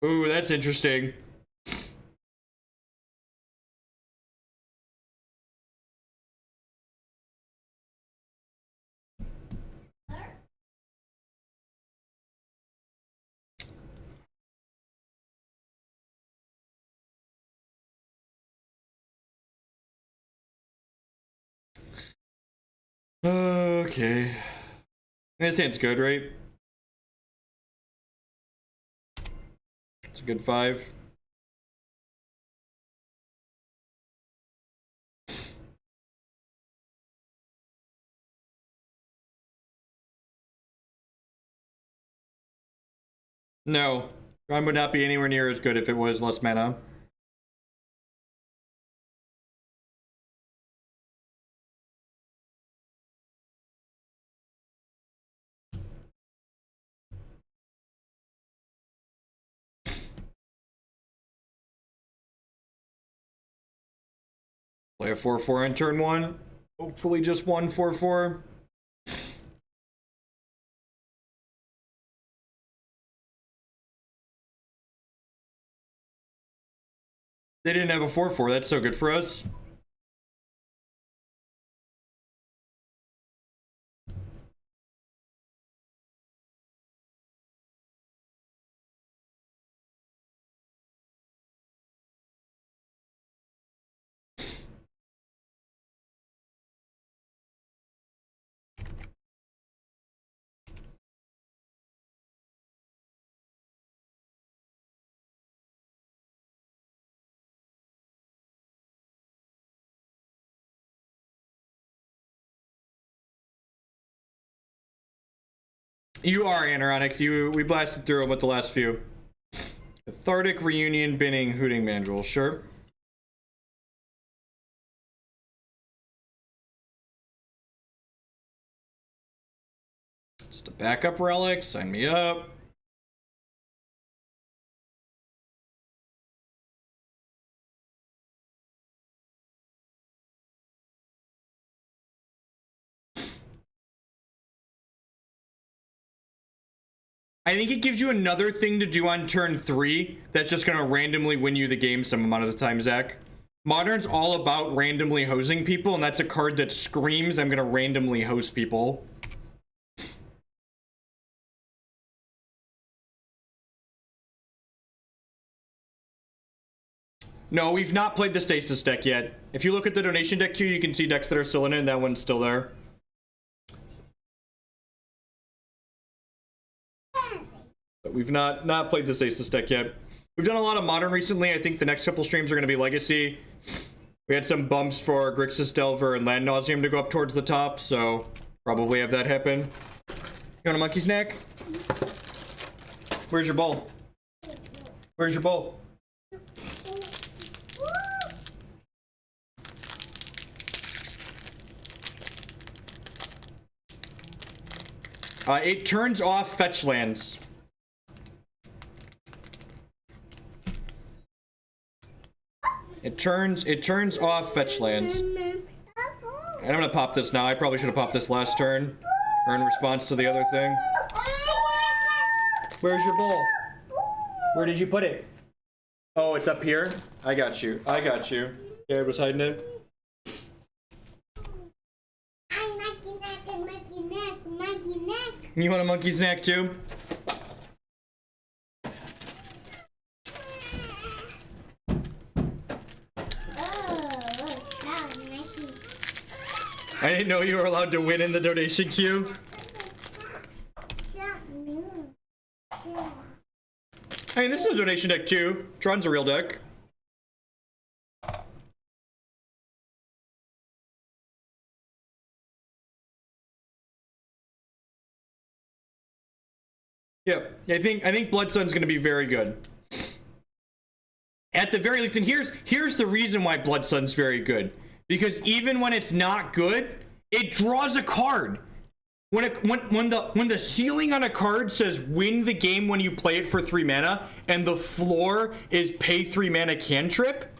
Ooh, that's interesting. Okay. This hand's good, right? It's a good 5. No. Ron would not be anywhere near as good if it was less mana. Play a 4/4 on turn 1. Hopefully just one 4/4. They didn't have a 4/4. That's so good for us. You are, Anoronix. We blasted through them with the last few. Cathartic, Reunion, Binning, Hooting Mandrill. Sure. Just a backup relic. Sign me up. I think it gives you another thing to do on turn 3 that's just going to randomly win you the game some amount of the time, Zach. Modern's all about randomly hosing people, and that's a card that screams, I'm going to randomly host people. No, we've not played the Stasis deck yet. If you look at the donation deck queue, you can see decks that are still in it, and that one's still there. But we've not played the Stasis deck yet. We've done a lot of Modern recently. I think the next couple streams are going to be Legacy. We had some bumps for Grixis Delver and Land Nauseam to go up towards the top, so probably have that happen. You want a monkey snack? Where's your bowl? Where's your bowl? It turns off fetch lands. It turns off fetch lands. And I'm gonna pop this now. I probably should have popped this last turn, or in response to the other thing. Where's your bowl? Where did you put it? Oh, it's up here? I got you. I got you. Garrett was hiding it. You want a monkey snack too? I didn't know you were allowed to win in the donation queue. I mean, this is a donation deck too. Tron's a real deck. Yep, I think Blood Sun's gonna be very good. At the very least, and here's the reason why Blood Sun's very good. Because even when it's not good, it draws a card. When the ceiling on a card says win the game when you play it for 3 mana, and the floor is pay 3 mana cantrip,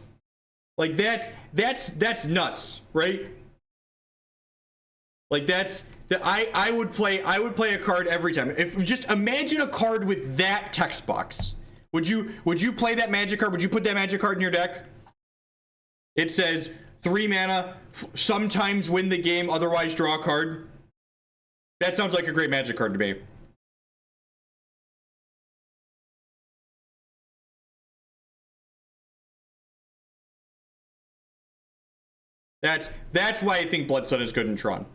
like that's nuts, right? Like I would play a card every time. If just imagine a card with that text box. Would you play that magic card? Would you put that magic card in your deck? It says 3 mana, sometimes win the game, otherwise draw a card. That sounds like a great magic card to me. That's why I think Blood Sun is good in Tron.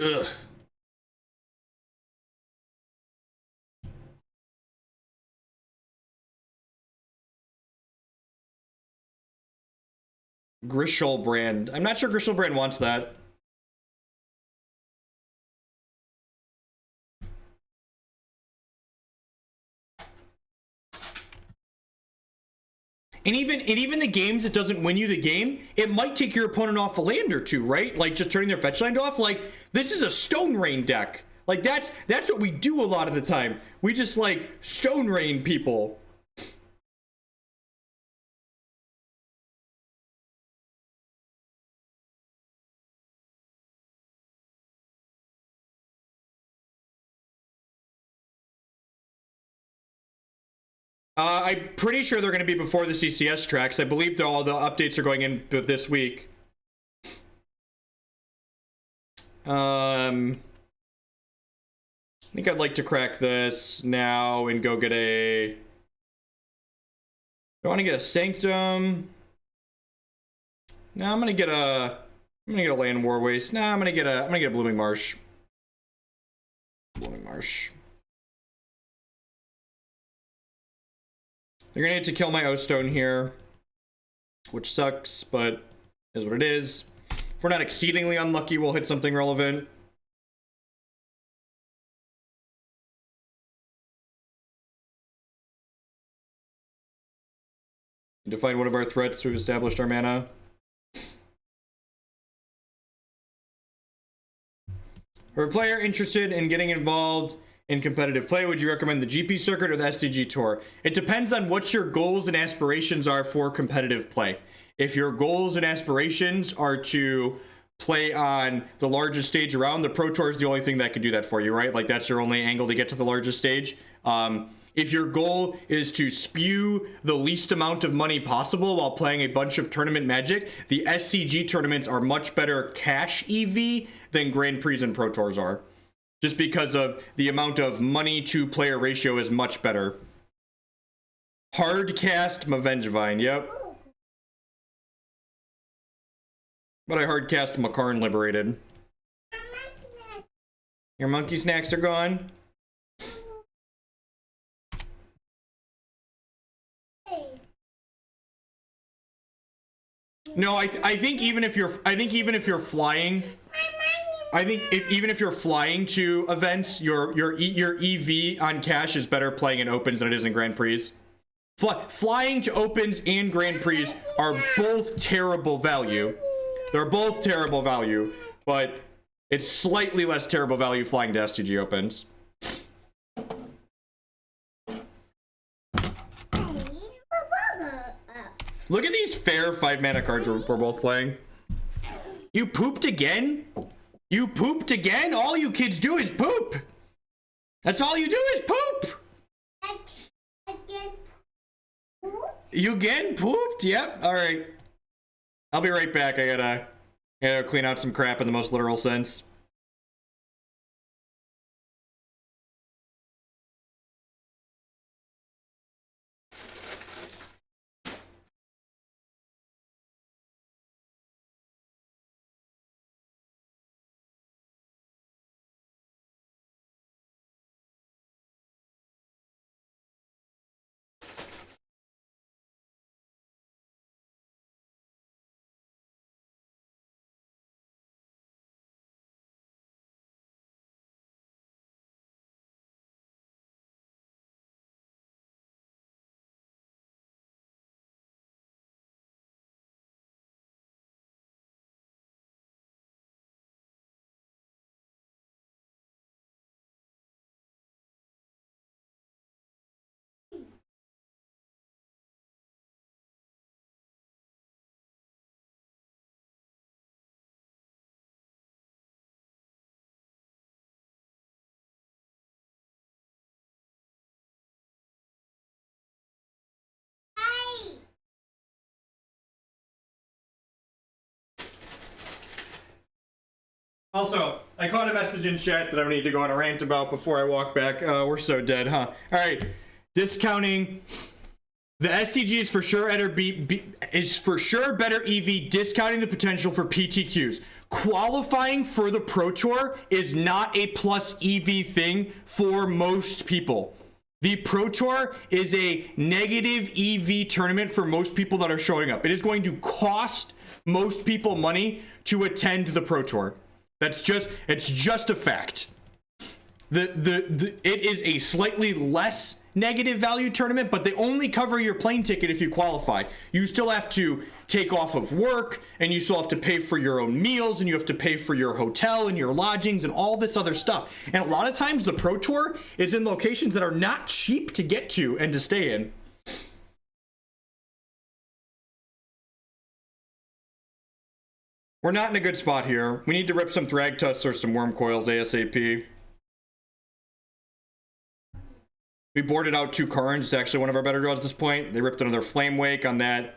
Ugh. Grishelbrand. I'm not sure Grishelbrand wants that. And even the games that doesn't win you the game, it might take your opponent off a land or two, right? Like just turning their fetch land off. Like this is a Stone Rain deck. Like that's what we do a lot of the time. We just like Stone Rain people. I'm pretty sure they're going to be before the CCS tracks. I believe all the updates are going in this week. I think I'd like to crack this now and go get a... I want to get a Sanctum. No, I'm gonna get a Llanowar Wastes. Nah, I'm gonna get a Blooming Marsh. Blooming Marsh. They're gonna need to kill my O-Stone here, which sucks, but is what it is. If we're not exceedingly unlucky, we'll hit something relevant. Need to find one of our threats to establish our mana. For a player interested in getting involved in competitive play, would you recommend the GP circuit or the SCG tour? It depends on what your goals and aspirations are for competitive play. If your goals and aspirations are to play on the largest stage around, the Pro Tour is the only thing that can do that for you, right? Like, that's your only angle to get to the largest stage. If your goal is to spew the least amount of money possible while playing a bunch of tournament Magic, the SCG tournaments are much better cash EV than Grand Prix and Pro Tours are. Just because of the amount of money to player ratio is much better. Hard cast Mavengevine, yep. But I hard cast my Karn Liberated. Your monkey snacks are gone? No, I think even if you're flying, even if you're flying to events, your EV on cash is better playing in opens than it is in Grand Prix. Flying to opens and Grand Prix are both terrible value. They're both terrible value, but it's slightly less terrible value flying to SCG opens. Look at these fair 5-mana cards we're both playing. You pooped again? You pooped again? All you kids do is poop. That's all you do is poop. You again pooped? Yep. All right. I'll be right back. I gotta clean out some crap in the most literal sense. Also, I caught a message in chat that I need to go on a rant about before I walk back. We're so dead, huh? All right, discounting the SCG is for sure better EV. Discounting the potential for PTQs. Qualifying for the Pro Tour is not a plus EV thing for most people. The Pro Tour is a negative EV tournament for most people that are showing up. It is going to cost most people money to attend the Pro Tour. It's just a fact. It is a slightly less negative value tournament, but they only cover your plane ticket if you qualify. You still have to take off of work, and you still have to pay for your own meals, and you have to pay for your hotel and your lodgings and all this other stuff. And a lot of times the Pro Tour is in locations that are not cheap to get to and to stay in. We're not in a good spot here. We need to rip some Thragtusks or some Wurmcoils ASAP. We boarded out 2 Karns. It's actually one of our better draws at this point. They ripped another Flame Wake on that.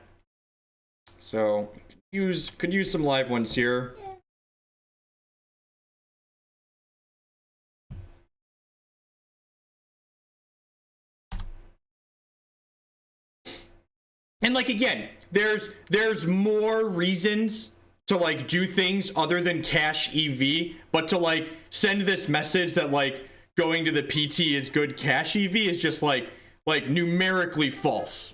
So, could use some live ones here. And like, again, there's more reasons to like do things other than cash EV, but to like send this message that like going to the PT is good cash EV is just like numerically false.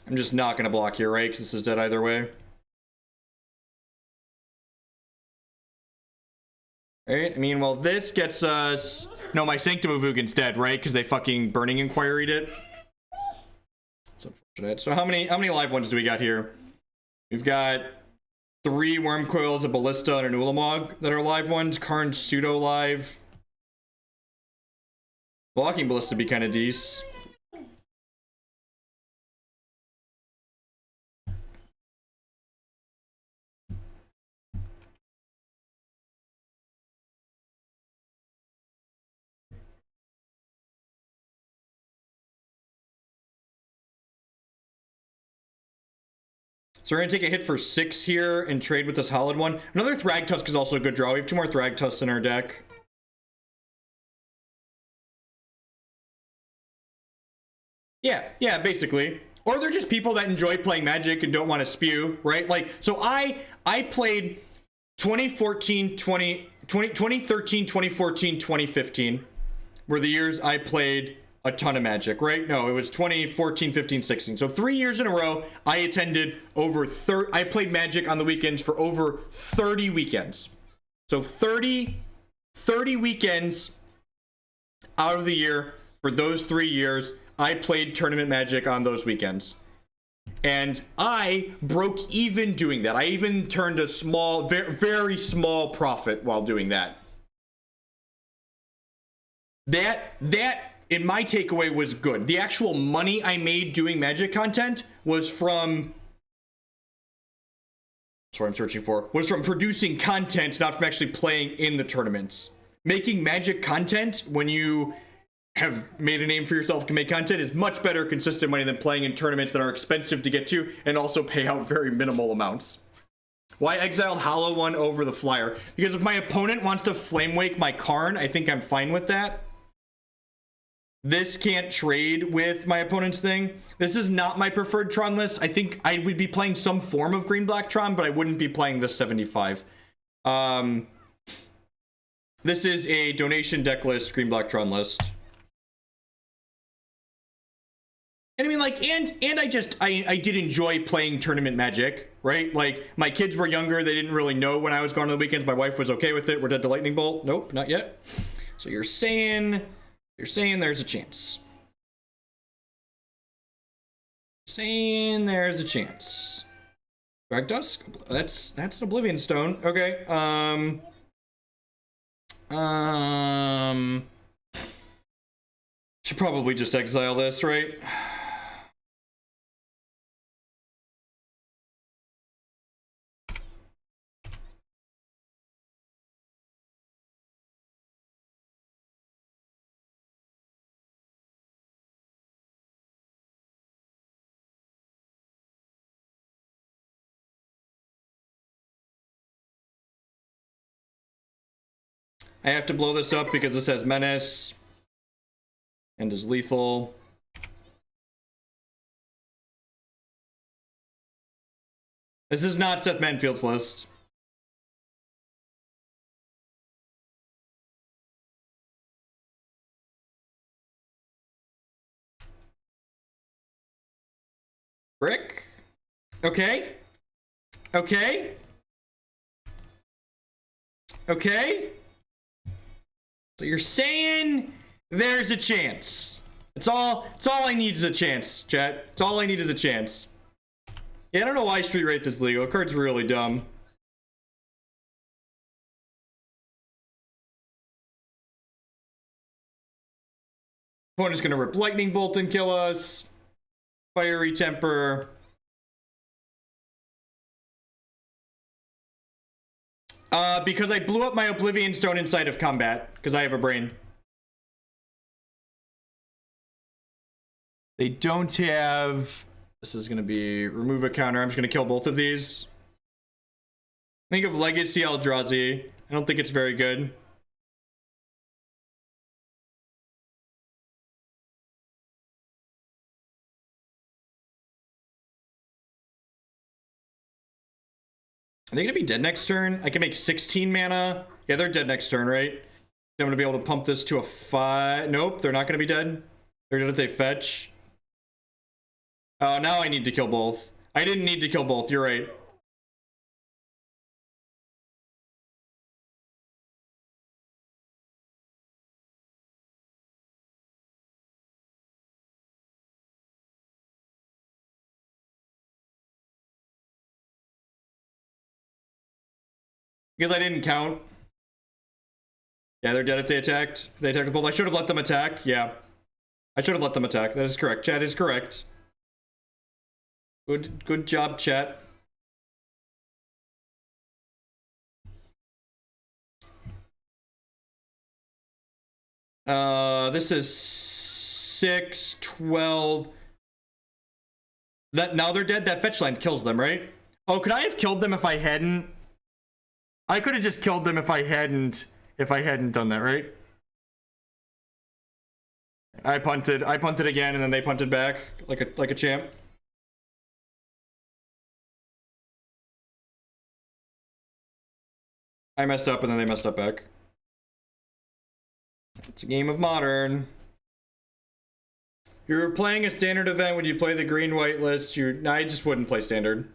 I'm just not gonna block here, right? Because this is dead either way. Alright, I mean, well, this gets us... No, my Sanctum of Ugin's dead, right? Because they fucking Burning Inquiried it. It's unfortunate. So how many live ones do we got here? We've got 3 Wurmcoils, a Ballista, and an Ulamog that are live ones. Karn pseudo live. Walking Ballista would be kind of decent. So we're going to take a hit for 6 here and trade with this Hollowed one. Another Thragtusk is also a good draw. We have 2 more Thragtusks in our deck. Yeah, basically. Or they're just people that enjoy playing Magic and don't want to spew, right? Like, so I played 2013, 2014, 2015 were the years I played a ton of Magic, right? No, it was 2014, 15, 16. So 3 years in a row, I attended I played Magic on the weekends for over 30 weekends. So 30 weekends out of the year for those 3 years, I played tournament Magic on those weekends. And I broke even doing that. I even turned a small, very small profit while doing that. That in my takeaway was good. The actual money I made doing Magic content was from... That's what I'm searching for. Was from producing content, not from actually playing in the tournaments. Making Magic content, when you have made a name for yourself, can make content, is much better consistent money than playing in tournaments that are expensive to get to and also pay out very minimal amounts. Why exiled Hollow one over the Flyer? Because if my opponent wants to Flame Wake my Karn, I think I'm fine with that. This can't trade with my opponent's thing. This is not my preferred Tron list. I think I would be playing some form of green-black Tron, but I wouldn't be playing this 75. This is a donation deck list, green-black Tron list. And I mean, like, and I did enjoy playing tournament Magic, right? Like, my kids were younger. They didn't really know when I was gone on the weekends. My wife was okay with it. We're dead to Lightning Bolt. Nope, not yet. So you're saying there's a chance. Saying there's a chance. Thragtusk? That's an Oblivion Stone. Okay. Should probably just exile this, right? I have to blow this up because this has Menace and is lethal. This is not Seth Manfield's list. Brick? Okay. Okay. Okay. So you're saying there's a chance. It's all I need is a chance, chat. It's all I need is a chance. Yeah, I don't know why Street Wraith is legal. The card's really dumb. Opponent's gonna rip Lightning Bolt and kill us. Fiery Temper. Because I blew up my Oblivion Stone inside of combat, because I have a brain. They don't have... This is going to be remove a counter. I'm just going to kill both of these. Think of Legacy Eldrazi. I don't think it's very good. Are they going to be dead next turn? I can make 16 mana. Yeah, they're dead next turn, right? I'm going to be able to pump this to a 5. Nope, they're not going to be dead. They're dead if they fetch. Oh, now I need to kill both. I didn't need to kill both. You're right. Because I didn't count. Yeah, they're dead if they attacked. They attacked both. I should have let them attack. Yeah. I should have let them attack. That is correct. Chat is correct. Good job, chat. This is 6, 12. Now they're dead. That fetch line kills them, right? Oh, could I have killed them if I hadn't? I could have just killed them if I hadn't done that, right? I punted again, and then they punted back like a champ. I messed up, and then they messed up back. It's a game of Modern. You're playing a standard event. Would you play the green-white list? I just wouldn't play standard.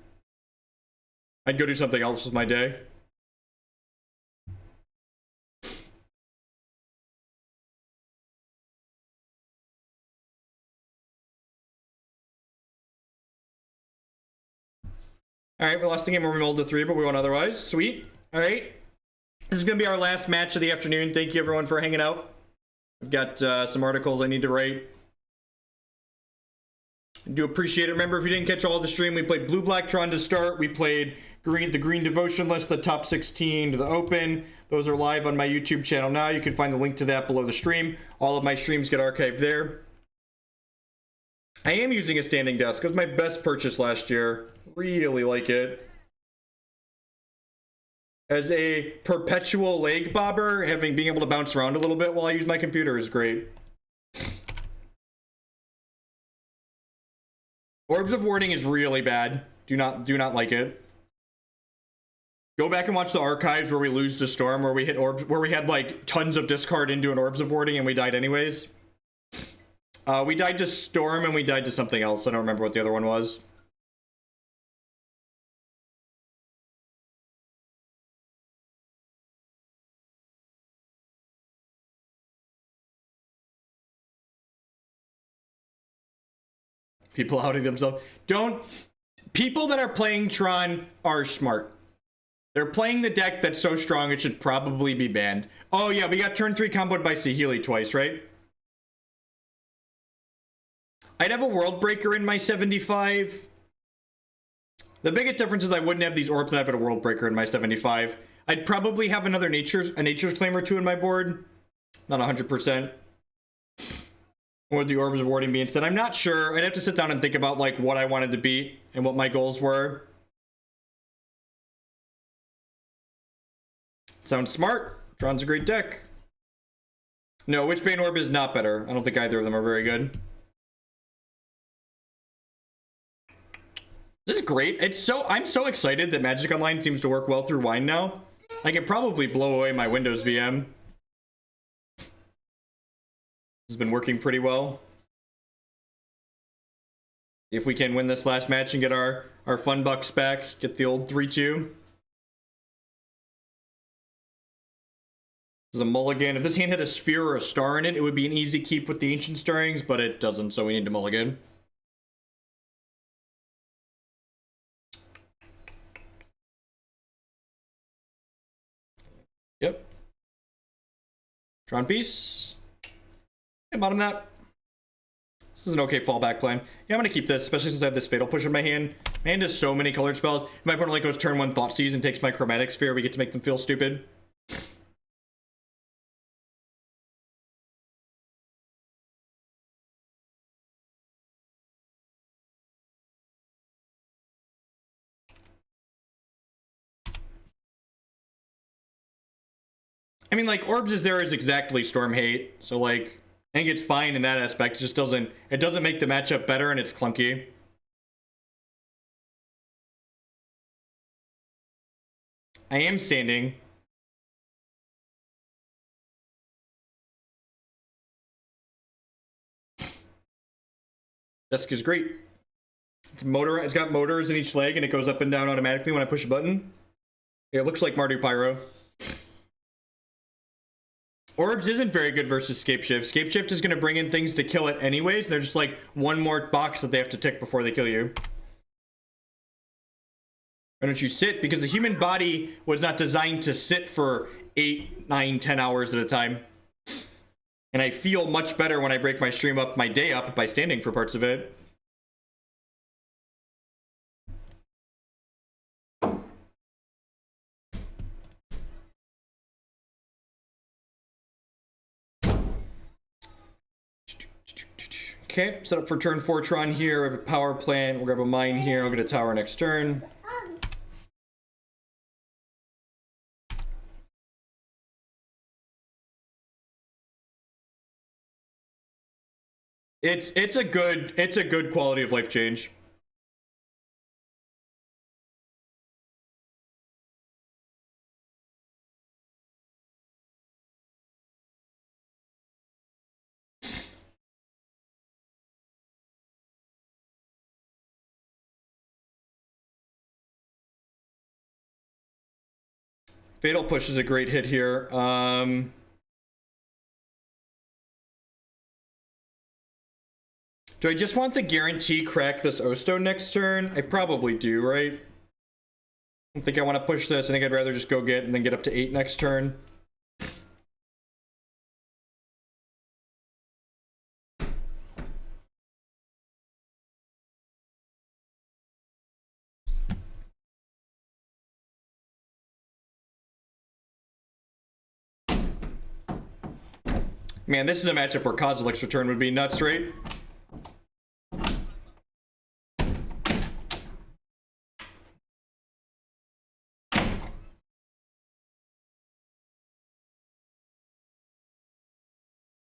I'd go do something else with my day. Alright, we lost the game where we rolled to 3, but we won otherwise. Sweet. Alright. This is going to be our last match of the afternoon. Thank you, everyone, for hanging out. I've got some articles I need to write. I do appreciate it. Remember, if you didn't catch all of the stream, we played Blue-Black Tron to start. We played the Green Devotion list, the top 16 to the Open. Those are live on my YouTube channel now. You can find the link to that below the stream. All of my streams get archived there. I am using a standing desk. It was my best purchase last year. Really like it. As a perpetual leg bobber, being able to bounce around a little bit while I use my computer is great. Orbs of Warding is really bad. Do not like it. Go back and watch the archives where we lose to Storm, where we hit orbs, where we had like tons of discard into an Orbs of Warding and we died anyways. We died to Storm and we died to something else. I don't remember what the other one was. People outing themselves. People that are playing Tron are smart. They're playing the deck that's so strong it should probably be banned. Oh yeah, we got turn 3 comboed by Saheeli twice, right? I'd have a World Breaker in my 75. The biggest difference is I wouldn't have these orbs and I've got a World Breaker in my 75. I'd probably have another Nature's Claim or 2 in my board. Not 100%. What would the Orbs of Warding be instead? I'm not sure. I'd have to sit down and think about like what I wanted to beat and what my goals were. Sounds smart. Tron's a great deck. No, Witchbane Orb is not better. I don't think either of them are very good. This is great. I'm so excited that Magic Online seems to work well through Wine now. I can probably blow away my Windows VM. Has been working pretty well. If we can win this last match and get our fun bucks back, get the old 3-2. This is a mulligan. If this hand had a sphere or a star in it, it would be an easy keep with the Ancient Stirrings, but it doesn't, so we need to mulligan. Yep. Tron piece. And bottom that. This is an okay fallback plan. Yeah, I'm gonna keep this, especially since I have this Fatal Push in my hand. My hand has so many colored spells. If my opponent like goes turn 1 Thoughtseize and takes my Chromatic Sphere, we get to make them feel stupid. I mean, like, Orbs is there is exactly Storm Hate, so, like, I think it's fine in that aspect. It just doesn't make the matchup better, and it's clunky. I am standing. Desk is great. It's got motors in each leg, and it goes up and down automatically when I push a button. Yeah, it looks like Mardu Pyro. Orbs isn't very good versus Scapeshift. Scapeshift is going to bring in things to kill it anyways, and they're just like one more box that they have to tick before they kill you. Why don't you sit? Because the human body was not designed to sit for 8, 9, 10 hours at a time. And I feel much better when I break my stream up, my day up, by standing for parts of it. Okay, set up for turn 4 Tron here. We have a power plant. We'll grab a mine here. I'll get a tower next turn. It's a good quality of life change. Fatal Push is a great hit here. Do I just want the guarantee crack this O-Stone next turn? I probably do, right? I don't think I want to push this. I think I'd rather just go get and then get up to 8 next turn. Man, this is a matchup where Kozilek's return would be nuts, right?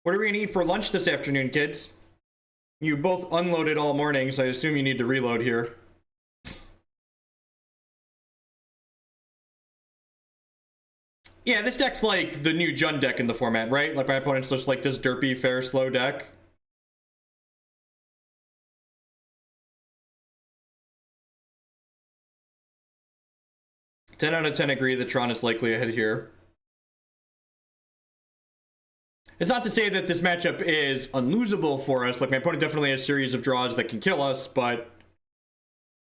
What are we gonna eat for lunch this afternoon, kids? You both unloaded all morning, so I assume you need to reload here. Yeah, this deck's like the new Jund deck in the format, right? Like my opponent's just like this derpy, fair, slow deck. Ten out of 10 agree that Tron is likely ahead here. It's not to say that this matchup is unlosable for us. Like, my opponent definitely has a series of draws that can kill us, but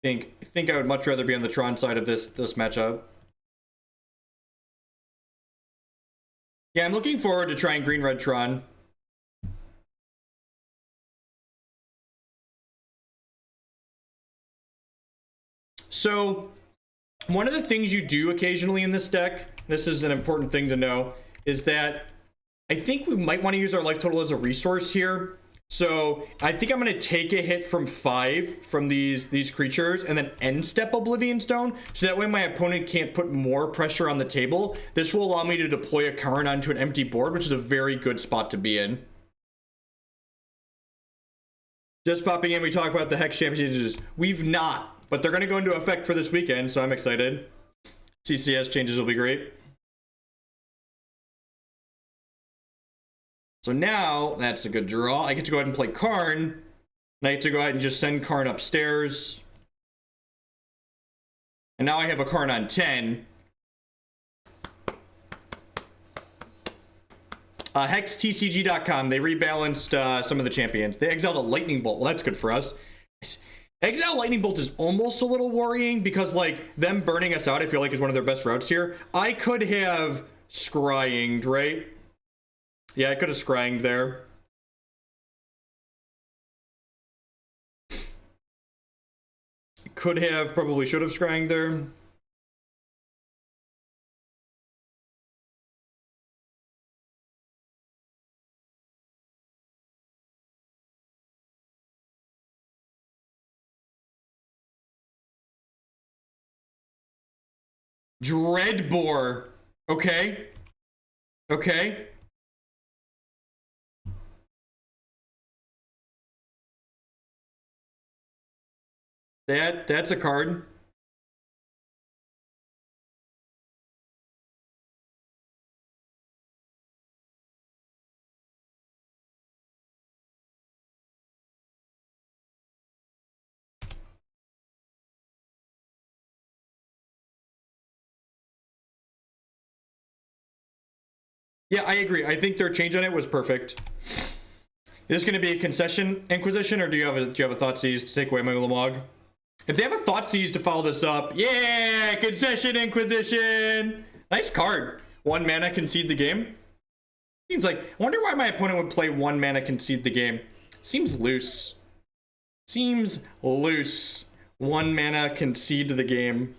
I think I would much rather be on the Tron side of this matchup. Yeah, I'm looking forward to trying green-red Tron. So, one of the things you do occasionally in this deck, this is an important thing to know, is that I think we might want to use our life total as a resource here. So I think I'm going to take a hit from 5 from these creatures and then end step Oblivion Stone, so that way my opponent can't put more pressure on the table. This will allow me to deploy a Karn onto an empty board, which is a very good spot to be in. Just popping in, we talk about the Hex Championships. We've not, but they're going to go into effect for this weekend, so I'm excited. CCS changes will be great. So now, that's a good draw. I get to go ahead and play Karn. And I get to go ahead and just send Karn upstairs. And now I have a Karn on 10. HexTCG.com, they rebalanced some of the champions. They exiled a Lightning Bolt. Well, that's good for us. Exile Lightning Bolt is almost a little worrying because, like, them burning us out, I feel like, is one of their best routes here. I could have Scryinged, right? Yeah, I could have Scryinged there. Could have, probably should have Scryinged there. Dreadbore. Okay. Okay. That's a card. Yeah, I agree. I think their change on it was perfect. Is this going to be a concession Inquisition, or do you have a Thoughtseize to take away my Ulamog? If they have a Thoughtseize to follow this up, yeah, concession Inquisition. Nice card. 1 mana, concede the game. Seems like, I wonder why my opponent would play 1 mana, concede the game. Seems loose. Seems loose. 1 mana, concede the game.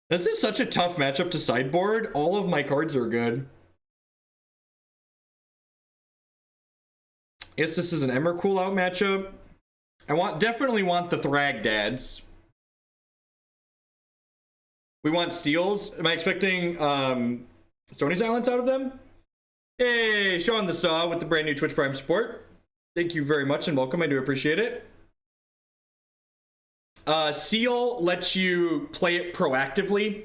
This is such a tough matchup to sideboard. All of my cards are good. Guess this is an Emrakul out matchup. I definitely want the Thragdads. We want Seals. Am I expecting Stony Silence out of them? Hey, Sean the Saw with the brand new Twitch Prime support. Thank you very much and welcome. I do appreciate it. Seal lets you play it proactively.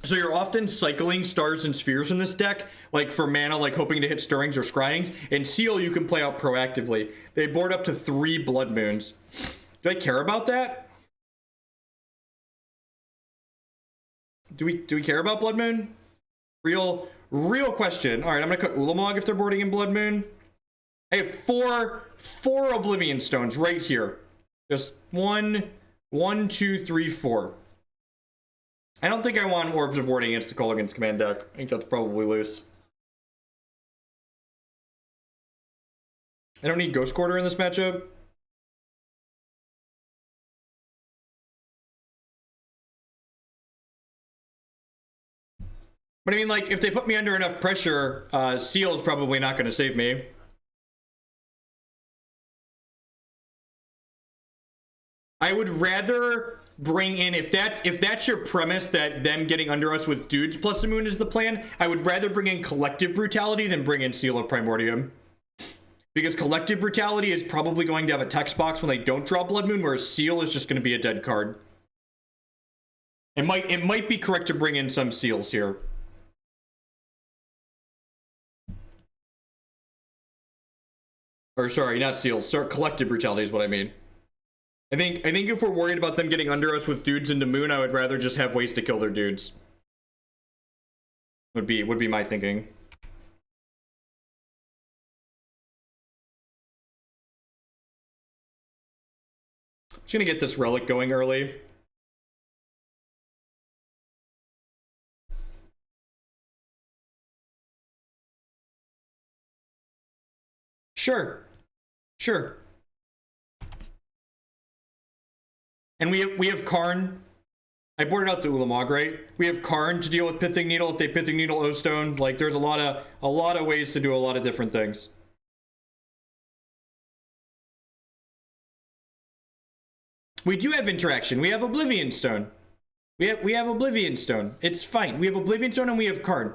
So you're often cycling stars and spheres in this deck, like for mana, like hoping to hit stirrings or scryings. And Seal you can play out proactively. They board up to 3 Blood Moons. Do I care about that? Do we care about Blood Moon? Real question. All right, I'm gonna cut Ulamog if they're boarding in Blood Moon. I have four Oblivion Stones right here. Just 1, 2, 3, 4. I don't think I want Orbs of Warding against the Kolaghan's command deck. I think that's probably loose. I don't need Ghost Quarter in this matchup. But I mean, like, if they put me under enough pressure, Seal is probably not going to save me. I would rather bring in, if that's your premise, that them getting under us with dudes plus a moon is the plan, I would rather bring in Collective Brutality than bring in Seal of Primordium. Because Collective Brutality is probably going to have a text box when they don't draw Blood Moon, whereas Seal is just going to be a dead card. It might be correct to bring in some Seals here. Or sorry, not Seals. Sorry, Collective Brutality is what I mean. I think if we're worried about them getting under us with dudes into Moon, I would rather just have ways to kill their dudes. Would be my thinking. Just gonna get this relic going early. Sure. And we have Karn. I boarded out the Ulamog, right? We have Karn to deal with Pithing Needle if they Pithing Needle O-Stone. Like, there's a lot of ways to do a lot of different things. We do have interaction. We have Oblivion Stone. We have Oblivion Stone. It's fine. We have Oblivion Stone and we have Karn.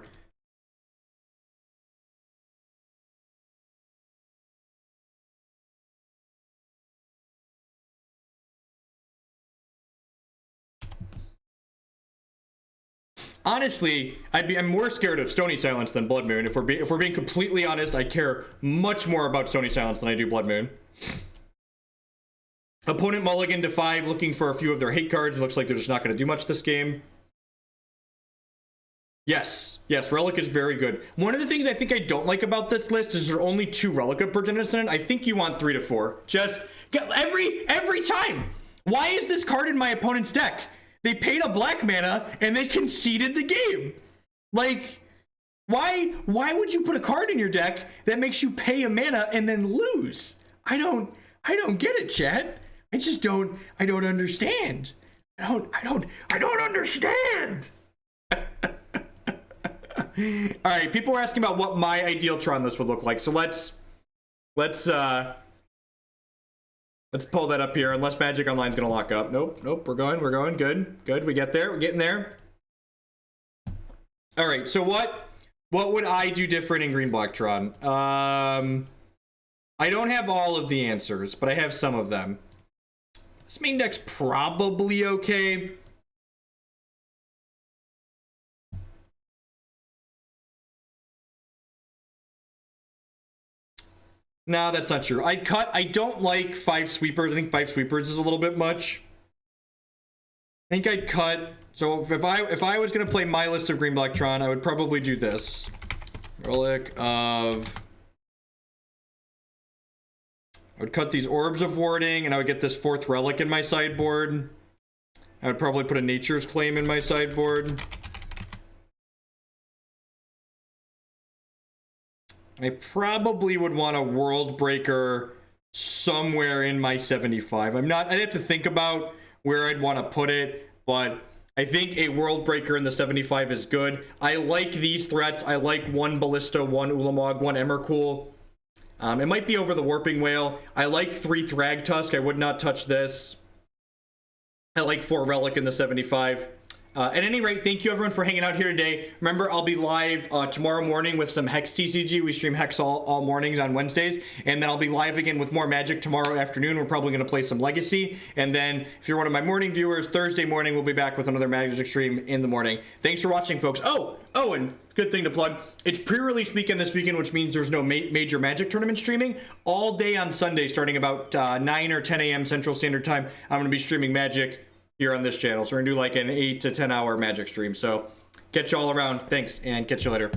Honestly, I'm more scared of Stony Silence than Blood Moon. If we're being completely honest, I care much more about Stony Silence than I do Blood Moon. Opponent mulligan to 5, looking for a few of their hate cards. It looks like they're just not going to do much this game. Yes, Relic is very good. One of the things I think I don't like about this list is there are only 2 Relic of Progenitus in it. I think you want 3 to 4. Just every time. Why is this card in my opponent's deck? They paid a black mana and they conceded the game. Like, why would you put a card in your deck that makes you pay a mana and then lose? I don't get it, chat. I don't understand. I don't understand. All right, people were asking about what my ideal Tron list would look like. So let's pull that up here, unless Magic Online's gonna lock up. Nope, we're going, good. We get there, we're getting there. All right, so what would I do different in Green Black Tron? I don't have all of the answers, but I have some of them. This main deck's probably okay. No, that's not true. I don't like 5 sweepers. I think 5 sweepers is a little bit much. I think I'd cut. So if I was gonna play my list of Green Black Tron, I would probably do this. Relic of. I would cut these Orbs of Warding, and I would get this 4th relic in my sideboard. I would probably put a Nature's Claim in my sideboard. I probably would want a World Breaker somewhere in my 75. I'd have to think about where I'd want to put it, but I think a World Breaker in the 75 is good. I like these threats. I like 1 Ballista, 1 Ulamog, 1 Emrakul. It might be over the Warping Wail. I like 3 Thragtusk. I would not touch this. I like 4 Relic in the 75. At any rate, thank you everyone for hanging out here today. Remember, I'll be live tomorrow morning with some Hex TCG. We stream Hex all mornings on Wednesdays. And then I'll be live again with more Magic tomorrow afternoon. We're probably going to play some Legacy. And then, if you're one of my morning viewers, Thursday morning, we'll be back with another Magic stream in the morning. Thanks for watching, folks. Oh, and good thing to plug. It's pre-release weekend this weekend, which means there's no major Magic tournament streaming. All day on Sunday, starting about 9 or 10 a.m. Central Standard Time, I'm going to be streaming Magic here on this channel. So we're gonna do like an 8 to 10 hour Magic stream. So catch you all around. Thanks, and catch you later.